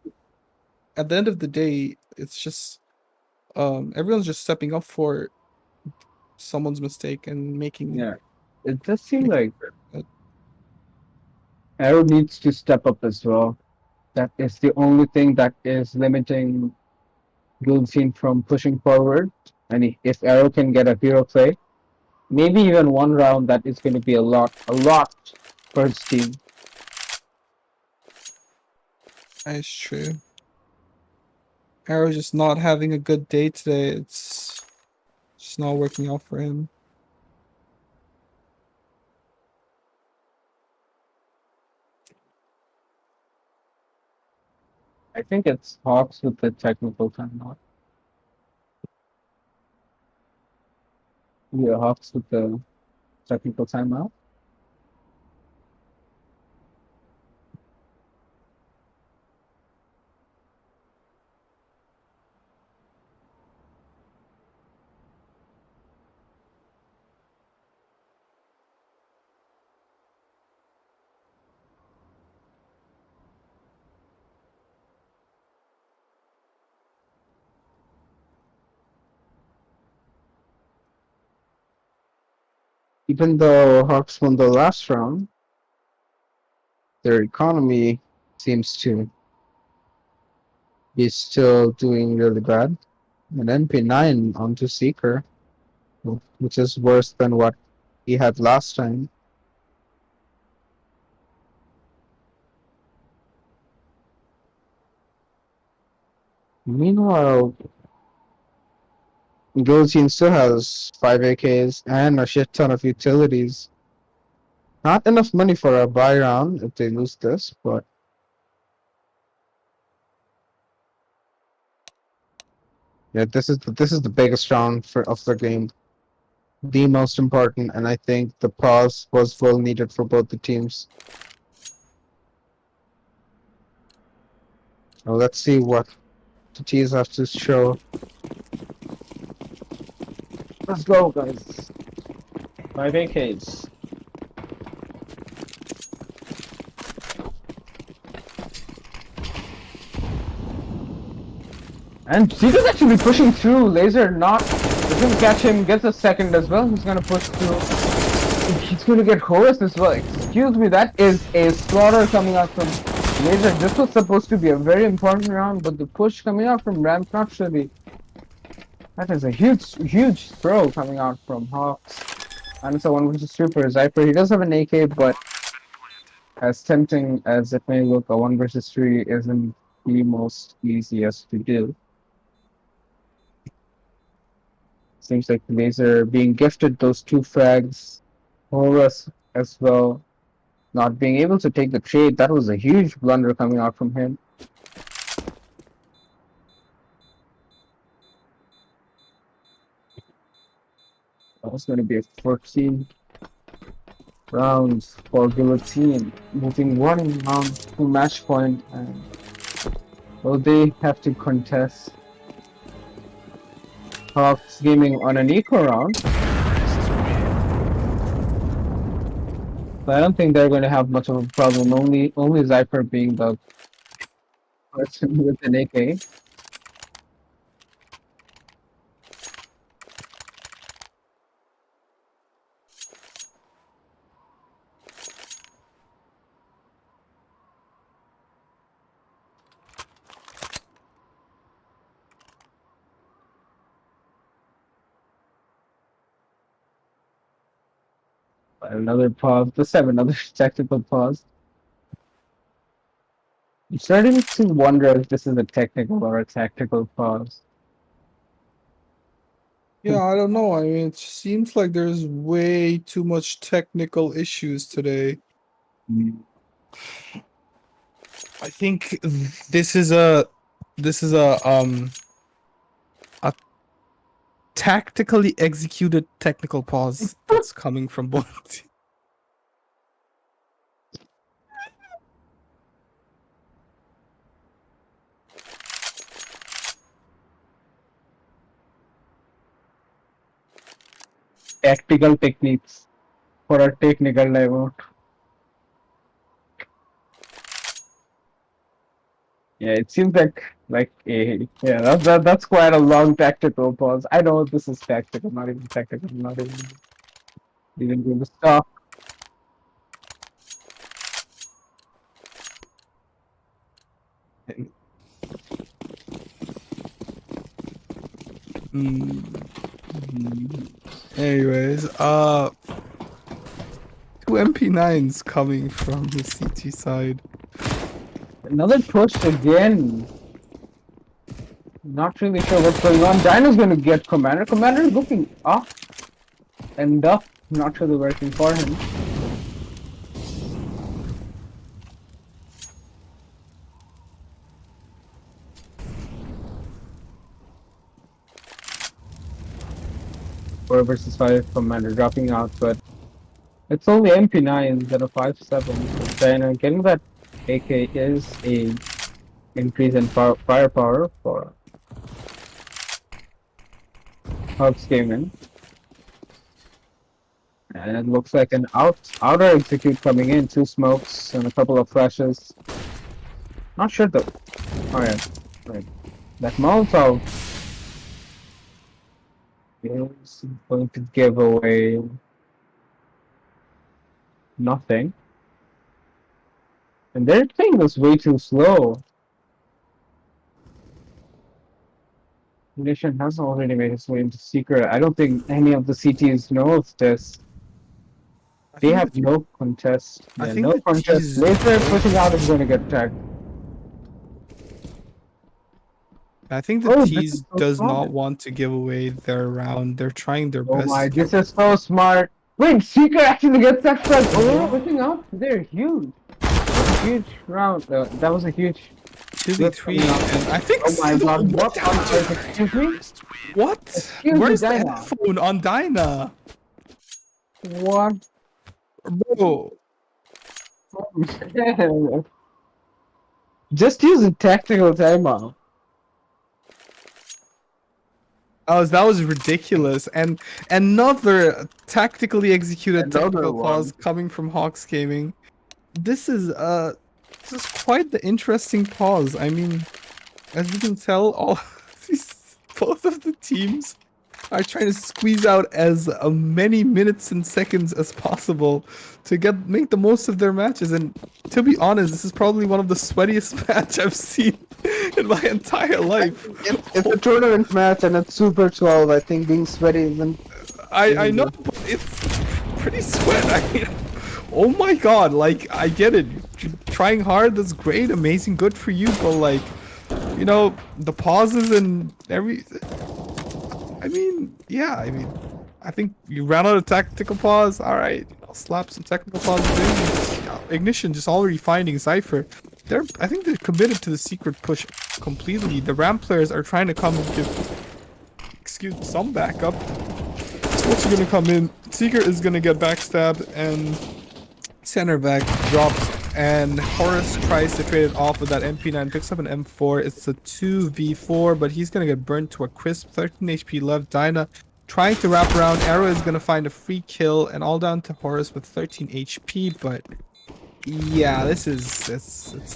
at the end of the day, it's just everyone's just stepping up for someone's mistake and making. Yeah. It does seem like it. Arrow needs to step up as well. That is the only thing that is limiting Guillotine from pushing forward. And if Arrow can get a hero play, maybe even one round, that is going to be a lot for his team. That's true. Arrow's just not having a good day today. It's just not working out for him. I think it's Hawks with the technical timeout. Yeah, Hawks with the technical timeout. Even though Hawks won the last round, their economy seems to be still doing really bad. And MP9 onto Seeker, which is worse than what he had last time. Meanwhile, Guillotine still has 5 AKs and a shit ton of utilities. Not enough money for a buy round if they lose this, but Yeah, this is the biggest round of the game, the most important, and I think the pause was well needed for both the teams. Now let's see what the teams have to show. Let's go, guys. 5 AKs. And Seeker's actually pushing through. Laser doesn't catch him, gets a second as well. He's gonna push through. He's gonna get Horus as well. Excuse me, that is a slaughter coming out from Laser. This was supposed to be a very important round, but the push coming out from Ramp not really. That is a huge throw coming out from Hawx. And it's a 1 vs Super. Zyper, he does have an AK, but as tempting as it may look, a 1 vs 3 isn't the most easiest to do. Seems like Laser being gifted those 2 frags, Horus as well, not being able to take the trade. That was a huge blunder coming out from him. That was going to be a 14 rounds for Guillotine, moving 1 round to match point, and well, they have to contest Hawx-Gaming on an eco round. But I don't think they're going to have much of a problem. Only Zyper being the person with an AK. Another pause. Let's have another technical pause. I'm starting to wonder if this is a technical or a tactical pause. Yeah, I don't know. I mean, it seems like there's way too much technical issues today. I think this is a tactically executed technical pause that's coming from both teams. Tactical techniques for a technical timeout. Yeah, it seems like a that's quite a long tactical pause. I know this is tactical, not even tactical, not even going to stop. Anyways, 2 MP9s coming from the CT side. Another push again. Not really sure what's going on. Dino's gonna get Commander. Commander is looking up and up. Not really working for him. Four versus 5 Commander dropping out, but it's only MP9 instead of 5.7. So Dino getting that AK is a increase in firepower for Hawx-Gaming. And it looks like an outer execute coming in, 2 smokes and a couple of flashes. Not sure though. Alright, right. That Molotov is going to give away nothing. And their thing was way too slow. Nation has already made its way into secret. I don't think any of the CTs know of this. They have no contest. I Yeah, think no the contest. T's- Laser pushing out is going to get tagged. I think the Oh, this Tease is so does smart. not want to give away their round. They're trying their Oh best. my, this is so smart. Wait, Seeker actually gets that flag. Oh, pushing out? They're huge. Huge round. That was a huge 2v3, and I think. Oh my god, What? what on earth? Excuse me? What? Excuse me, Where's the Dyna? headphone on Dyna? What? Bro. Just use a tactical timeout. That was ridiculous. And another tactically executed Another technical one. pause coming from Hawx-Gaming. This is quite the interesting pause. I mean, as you can tell, all both of the teams are trying to squeeze out as many minutes and seconds as possible to make the most of their matches. And to be honest, this is probably one of the sweatiest match I've seen in my entire life. It's a tournament match and it's Super 12. I think being sweaty isn't. I know, but it's pretty sweat. I mean, oh my god, like, I get it. Trying hard, that's great, amazing, good for you, but like, you know, the pauses and I mean, yeah, I think you ran out of tactical pause. Alright, I'll slap some technical pauses in. Ignition just already finding Cypher. I think they're committed to the secret push completely. The ramp players are trying to come and give some backup. Smoke's gonna come in. Seeker is gonna get backstabbed, and center back drops, and Horace tries to trade it off with that MP9, picks up an M4. It's a 2v4, but he's gonna get burned to a crisp. 13 HP left. Dyna trying to wrap around. Arrow is gonna find a free kill, and all down to Horace with 13 HP. But yeah, it's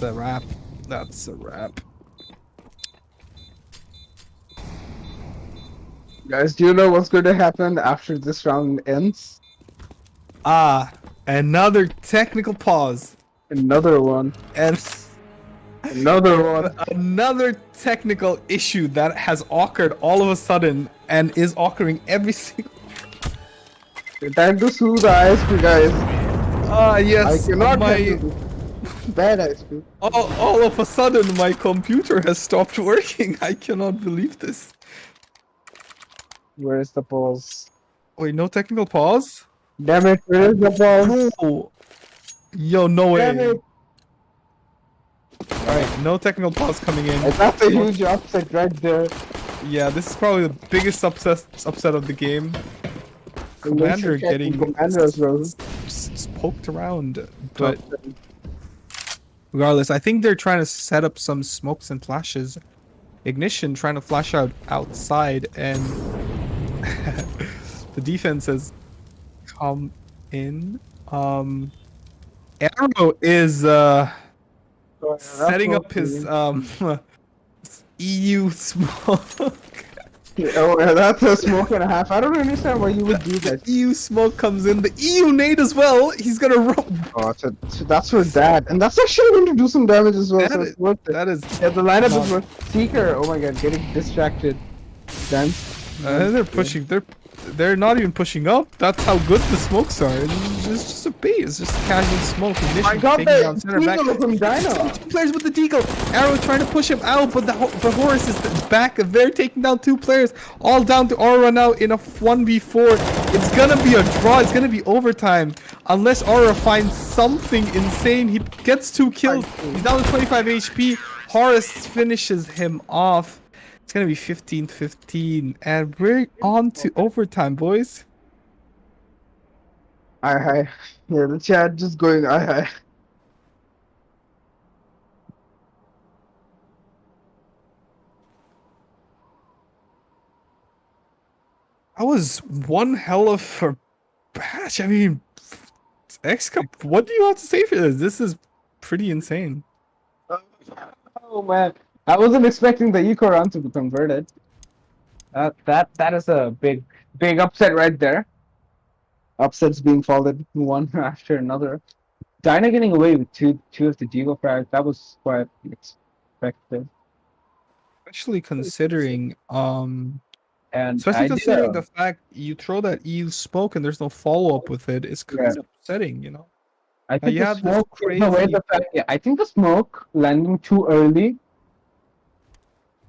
a wrap. That's a wrap. Guys, do you know what's going to happen after this round ends? Another technical pause. Another one. And Another one. another technical issue that has occurred all of a sudden and is occurring every single. Time to sue the ISP, guys. Yes. I cannot my handle this. Bad ISP. all of a sudden my computer has stopped working. I cannot believe this. Where is the pause? Wait, no technical pause? Damn it, where is the pause? Oh. Yo, no Damn way. it. Alright, no technical pause coming in. That's a huge upset right there. Yeah, this is probably the biggest upset of the game. Commander getting Commander as well. poked around, but regardless, I think they're trying to set up some smokes and flashes. Ignition trying to flash out outside, and the defense has come in. Arrow is setting up his EU smoke. Oh, yeah, that's a smoke and a half. I don't understand why you would do that. EU smoke comes in. The EU nade as well. He's gonna run. Oh, so that's for that. And that's actually going to do some damage as well, so it's worth it. That is. Yeah, the lineup is worth Seeker. Oh my god, getting distracted. Then. They're pushing. They're not even pushing up. That's how good the smokes are. It's just a bait. It's just a casual smoke. Ignition I got taking the down center back. Deagle from Dyna. Two players with the deagle. Arrow trying to push him out, but the Horus is back. They're taking down two players. All down to Aura now in a 1v4. It's gonna be a draw. It's gonna be overtime. Unless Aura finds something insane. He gets 2 kills. He's down to 25 HP. Horus finishes him off. It's gonna be 15-15, and we're on to overtime, boys. Aye. Yeah, the chat just going aye. That was one hell of a batch. I mean, X-Cup, what do you have to say for this? This is pretty insane. Oh man, I wasn't expecting the eco round to be converted. That is a big upset right there. Upsets being followed one after another. Dyna getting away with two of the Deagle frags, that was quite expected. Especially considering And especially considering the fact you throw that EU smoke and there's no follow-up with it, it's kind of upsetting, you know. I think you the have this smoke crazy- I think the smoke landing too early.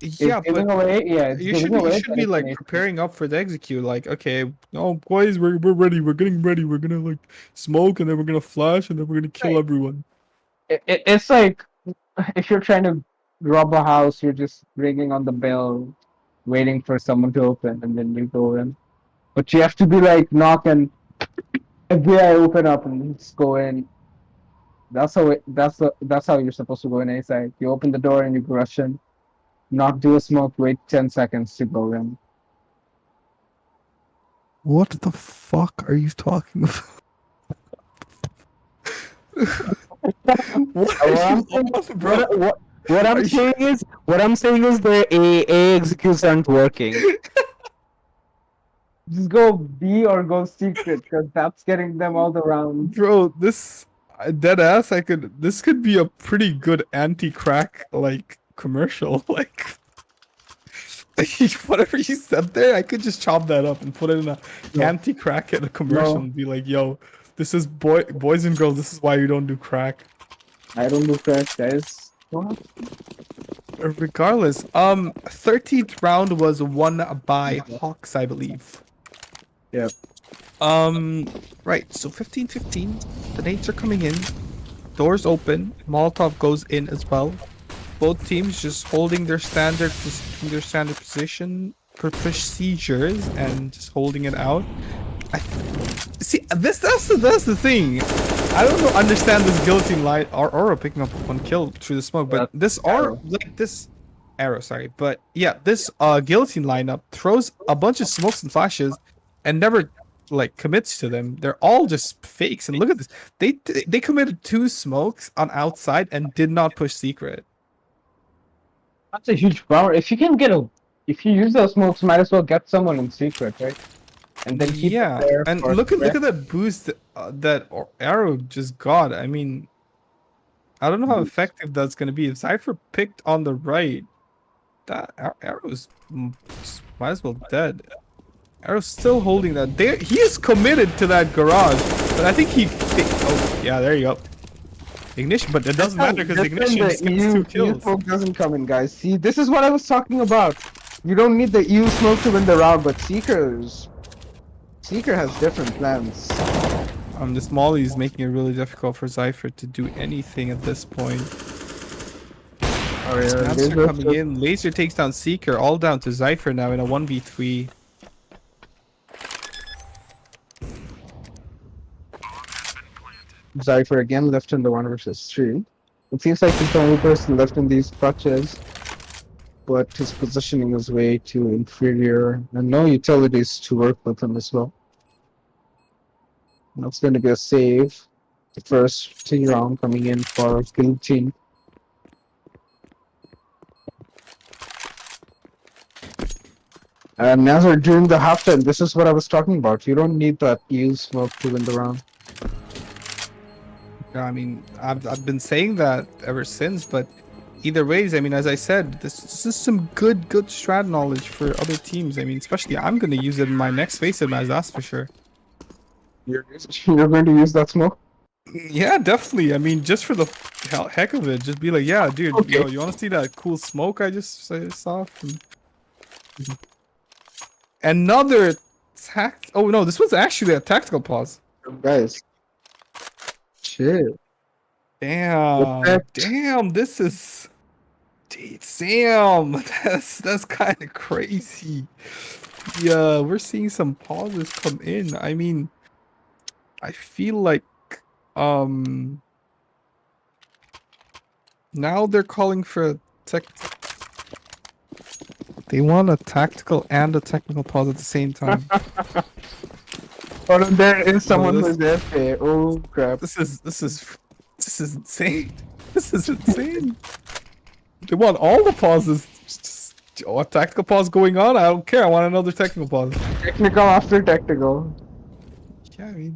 Yeah, It's giving but away. Yeah, it's you giving should away be like destination. preparing up for the execute. Like, okay, no boys, we're ready. We're getting ready. We're gonna like smoke, and then we're gonna flash, and then we're gonna kill Right. everyone. It's like if you're trying to rob a house, you're just ringing on the bell, waiting for someone to open, and then you go in. But you have to be like knocking. FBI open up and just go in. That's how you're supposed to go in inside. You open the door and you rush in. Not do a smoke. Wait 10 seconds to go in. What the fuck are you talking about? What are you on, bro? What I'm saying is the A executes aren't working. Just go B or go secret because that's getting them all the rounds. Bro, this dead ass. This could be a pretty good anti-crack like commercial. Like whatever you said there, I could just chop that up and put it in a anti-crack at a commercial and be like, "Yo, this is boys and girls. This is why you don't do crack." I don't do crack, guys. What? Regardless, 13th round was won by Hawx, I believe. Yep. Right. So 15-15. The nades are coming in. Doors open. Molotov goes in as well. Both teams just holding their standard position procedures and just holding it out. See, that's the thing. I don't understand this guillotine line. Aura picking up one kill through the smoke, but this Aura, like this arrow, sorry, but yeah, this guillotine lineup throws a bunch of smokes and flashes, and never like commits to them. They're all just fakes. And look at this. They committed 2 smokes on outside and did not push secret. That's a huge power. If you you use those smokes, might as well get someone in secret, right? And then keep it there and for look at threat. that boost that arrow just got. I mean, I don't know how effective that's gonna be. If Cypher picked on the right, that arrow's might as well dead. Arrow's still holding that. There, he is committed to that garage, but I think oh yeah, there you go. Ignition, but it doesn't matter because ignition just gets 2 kills. Smoke doesn't come in, guys. See, this is what I was talking about. You don't need the EU smoke to win the round, but Seeker has different plans. This Molly is making it really difficult for Cypher to do anything at this point. Snaps are coming in. Laser takes down Seeker, all down to Cypher now in a 1v3. Cypher again left in the 1 versus 3. It seems like he's the only person left in these clutches, but his positioning is way too inferior, and no utilities to work with him as well. That's going to be a save. The first T round coming in for Guillotine. And Nazard during the halftime, this is what I was talking about. You don't need that EU smoke to win the round. Yeah, I mean, I've been saying that ever since, but either ways, I mean, as I said, this is some good strat knowledge for other teams. I mean, especially I'm going to use it in my next face match, that's for sure. You're going to use that smoke? Yeah, definitely. I mean, just for the heck of it, just be like, yeah, dude, yo, you want to see that cool smoke I just saw? Another oh no, this was actually a tactical pause. Guys. Shit. Damn, this is... Dude, Sam, that's kind of crazy. Yeah, we're seeing some pauses come in. I mean, I feel like now they're calling for a they want a tactical and a technical pause at the same time. Oh, there is someone who's there. Oh crap! This is insane. This is insane. They want all the pauses. Just, a tactical pause going on. I don't care. I want another technical pause. Technical after tactical. Yeah, I mean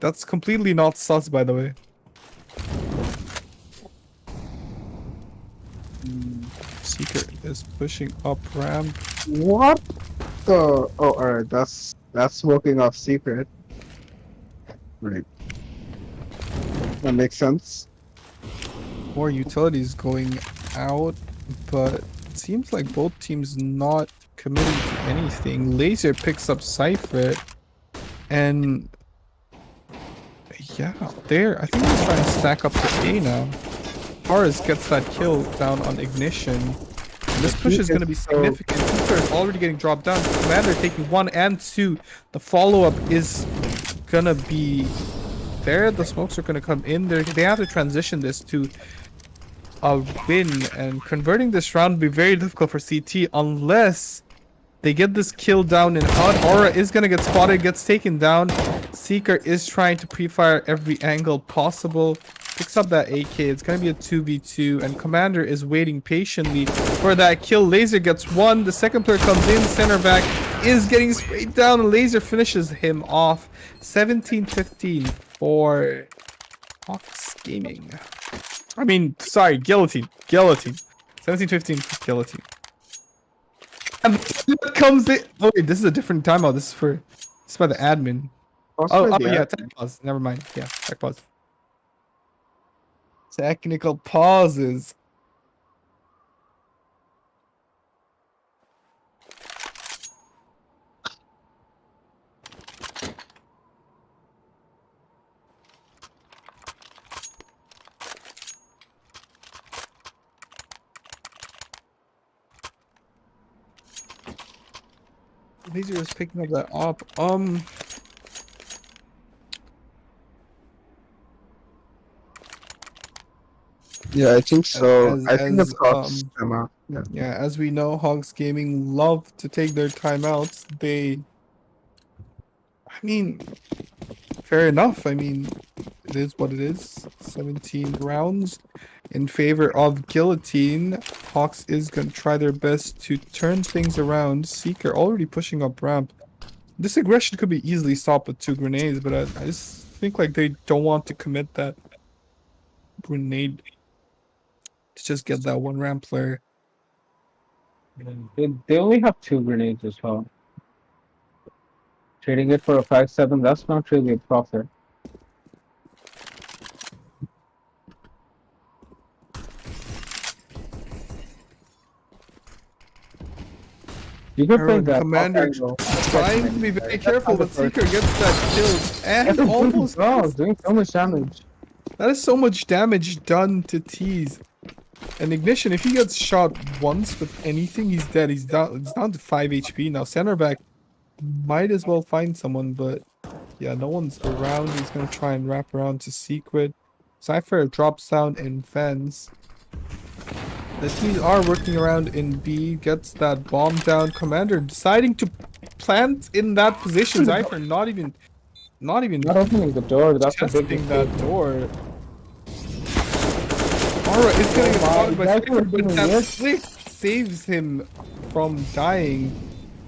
that's completely not sus, by the way. Seeker is pushing up ramp. What the? Oh, alright. That's smoking off secret. Right. That makes sense. More utilities going out, but it seems like both teams not committing to anything. Laser picks up Cypher, and yeah, there. I think he's trying to stack up to A now. Horace gets that kill down on Ignition. And this push is going to be significant. Cooper is already getting dropped down. Commander taking 1 and 2. The follow-up is going to be there. The smokes are going to come in there. They have to transition this to a win. And converting this round will be very difficult for CT unless they get this kill down in HUD. Aura is going to get spotted, gets taken down. Seeker is trying to pre-fire every angle possible. Picks up that AK. It's going to be a 2v2. And Commander is waiting patiently for that kill. Laser gets 1. The second player comes in. Center back is getting sprayed down. And Laser finishes him off. 17-15 for Hawx-Gaming. I mean, sorry, Guillotine. 17-15 for Guillotine. And what comes in? Oh wait, this is a different timeout. This is by the admin. Oh yeah, tech pause. Never mind. Yeah, tech pause. Technical pauses. Laser is picking up that op. Yeah, I think so. I think it's as called yeah, as we know, Hawx-Gaming love to take their timeouts. I mean, fair enough. I mean, it is what it is. 17 rounds in favor of Guillotine. Hawks is going to try their best to turn things around. Seeker already pushing up ramp. This aggression could be easily stopped with 2 grenades, but I just think like they don't want to commit that grenade to just get that 1 ramp player. They only have 2 grenades as well. Trading it for a 5-7, that's not really a profit. You could play that. Commander trying to be very careful, but Seeker gets that kill and almost doing so much damage. That is so much damage done to Tease. And Ignition, if he gets shot once with anything, he's dead. He's down to 5 HP now. Center back might as well find someone, but yeah, no one's around. He's gonna try and wrap around to Secret. Cypher drops down in fence. The teams are working around in B, gets that bomb down. Commander deciding to plant in that position. Cypher not even opening the door. That's a big testing that door. Aura is getting spotted by Cypher, but that flick saves him from dying.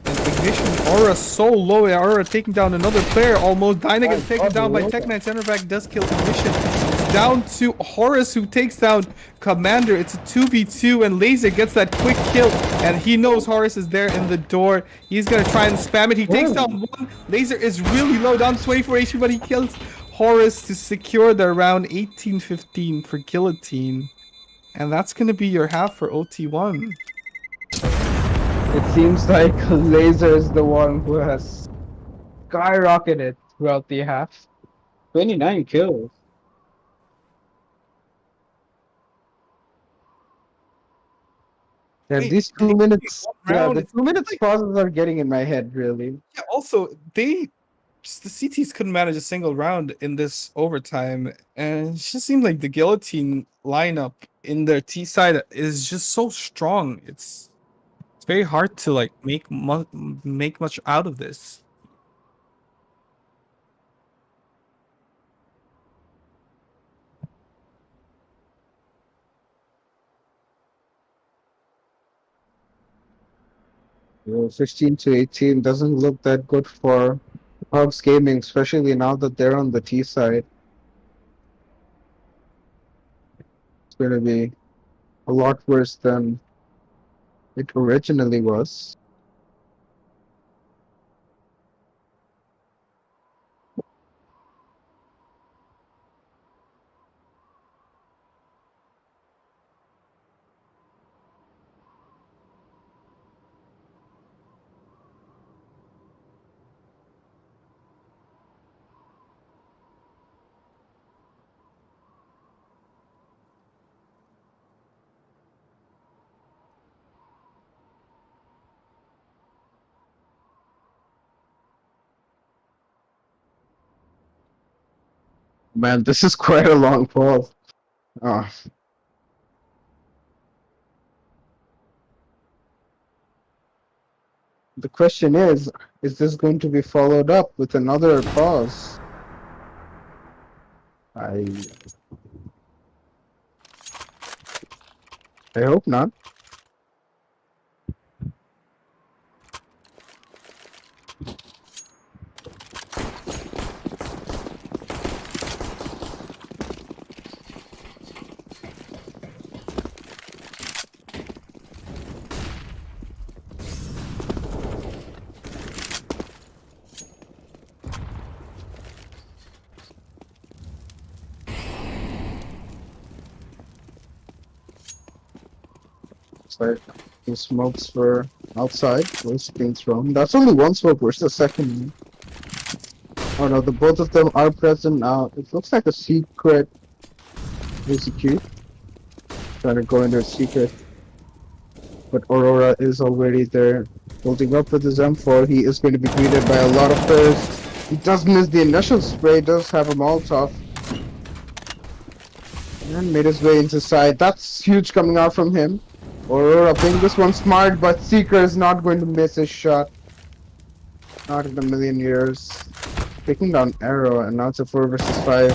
And Ignition, Aura so low. Aura taking down another player almost. Dyna gets taken down by Tech9. Center back does kill Ignition. It's down to Horace, who takes down Commander. It's a 2v2 and Laser gets that quick kill. And he knows Horace is there in the door. He's going to try and spam it. He takes down 1. Laser is really low, down 24 HP, but he kills Horace to secure the round. 18-15 for Guillotine. And that's going to be your half for OT1. It seems like Laser is the one who has skyrocketed throughout the half. 29 kills. Yeah, these 2 minutes, the 2 minutes pauses are getting in my head, really. Yeah, also, the CTs couldn't manage a single round in this overtime, and it just seemed like the Guillotine lineup in their T side is just so strong. It's very hard to like make much out of this. You know, 16-18 doesn't look that good for Hawx-Gaming, especially now that they're on the T side. It's going to be a lot worse than it originally was. Man, this is quite a long pause. Oh. The question is this going to be followed up with another pause? I hope not. It's like the smokes were outside, was being thrown. That's only one smoke. Where's the second one? Oh no, the both of them are present now. It looks like a secret execute. Trying to go into a secret. But Aurora is already there, holding up with his M4. He is going to be greeted by a lot of players. He does miss the initial spray, does have a Molotov. And made his way into side. That's huge coming out from him. Aurora playing this one smart, but Seeker is not going to miss his shot. Not in a million years. Taking down Arrow, and now it's a 4 versus 5.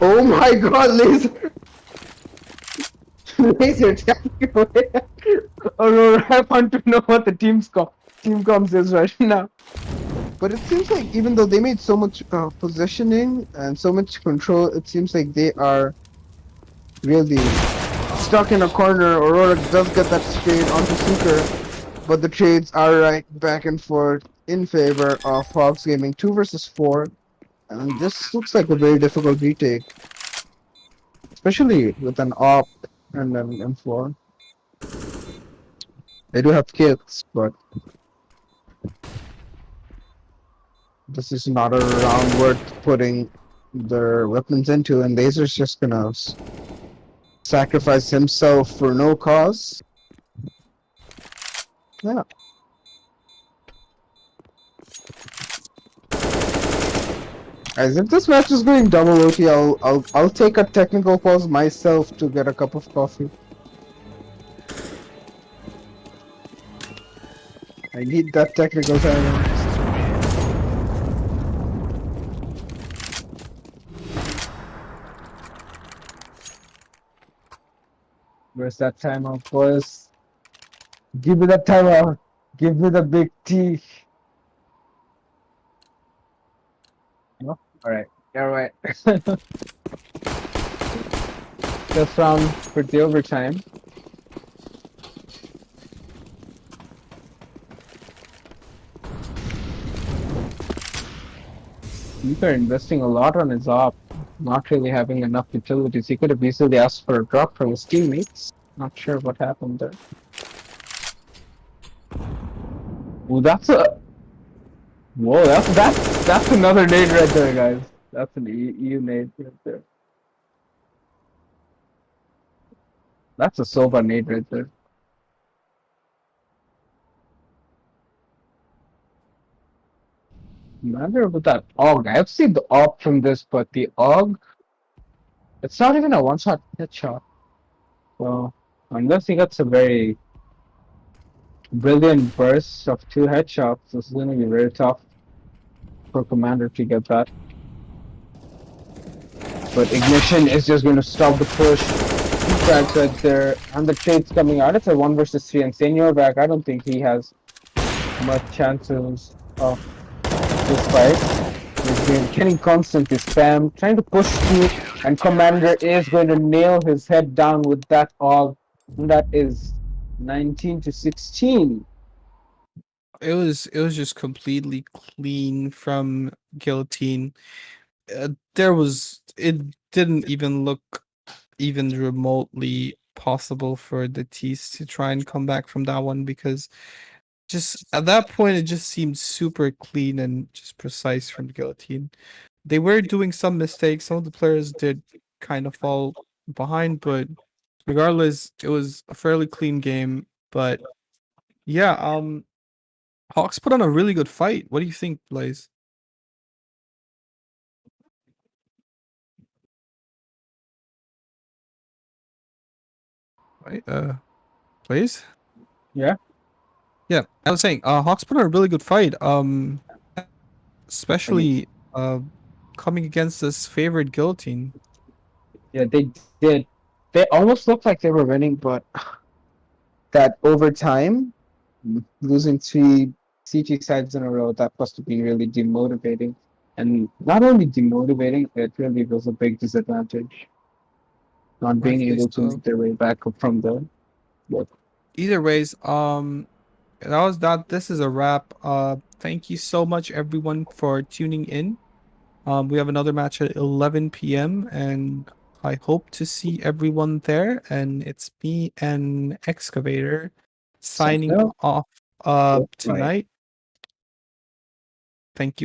Oh my god, Laser! Laser tapping away. Aurora, I want to know what the team comms is right now. But it seems like even though they made so much positioning and so much control, it seems like they are really stuck in a corner. Aurora does get that trade onto Seeker, but the trades are right back and forth in favor of Hawx-Gaming. 2 versus 4, and this looks like a very difficult retake, especially with an AWP and an M4. They do have kits, but this is not a round worth putting their weapons into, and Laser's just gonna sacrifice himself for no cause. Yeah. Guys, if this match is going double OT, I'll take a technical pause myself to get a cup of coffee. I need that technical time. Where's that timeout, boys? Give me that timeout. Give me the big T. No? Alright. Alright. Just round for the overtime. They're investing a lot on his op, not really having enough utilities. He could have easily asked for a drop from his teammates. Not sure what happened there. Ooh, that's a... Whoa, that's another nade right there, guys. That's an EU nade right there. That's a Sova nade right there. Matter about that AUG. I've seen the AUG from this, but the AUG, it's not even a one-shot headshot. So, unless he gets a very brilliant burst of 2 headshots, this is going to be very tough for Commander to get that. But Ignition is just going to stop the push. Frags right there, and the trade's coming out. It's a 1 versus 3, and Senior back. I don't think he has much chances of this fight. He's been getting constantly spam, trying to push through, and Commander is going to nail his head down with that AUG. And that is 19 to 16. It was just completely clean from Guillotine. It didn't even look even remotely possible for the T's to try and come back from that one, because just at that point it just seemed super clean and just precise from Guillotine. They were doing some mistakes. Some of the players did kind of fall behind, but regardless, it was a fairly clean game. But yeah, Hawks put on a really good fight. What do you think, Blaze? Right, please. Yeah. Yeah, I was saying, Hawks put on a really good fight. Especially coming against this favorite Guillotine. Yeah, they did. They almost looked like they were winning, but that overtime, losing 3 CG sides in a row, that must have been really demotivating. And not only demotivating, it really was a big disadvantage. Not being Rightfully able to so. make their way back up from there. But Either ways, that was that. This is a wrap. Thank you so much, everyone, for tuning in. We have another match at 11 p.m. and I hope to see everyone there. And it's me and Excavator signing so, off right. tonight. Thank you.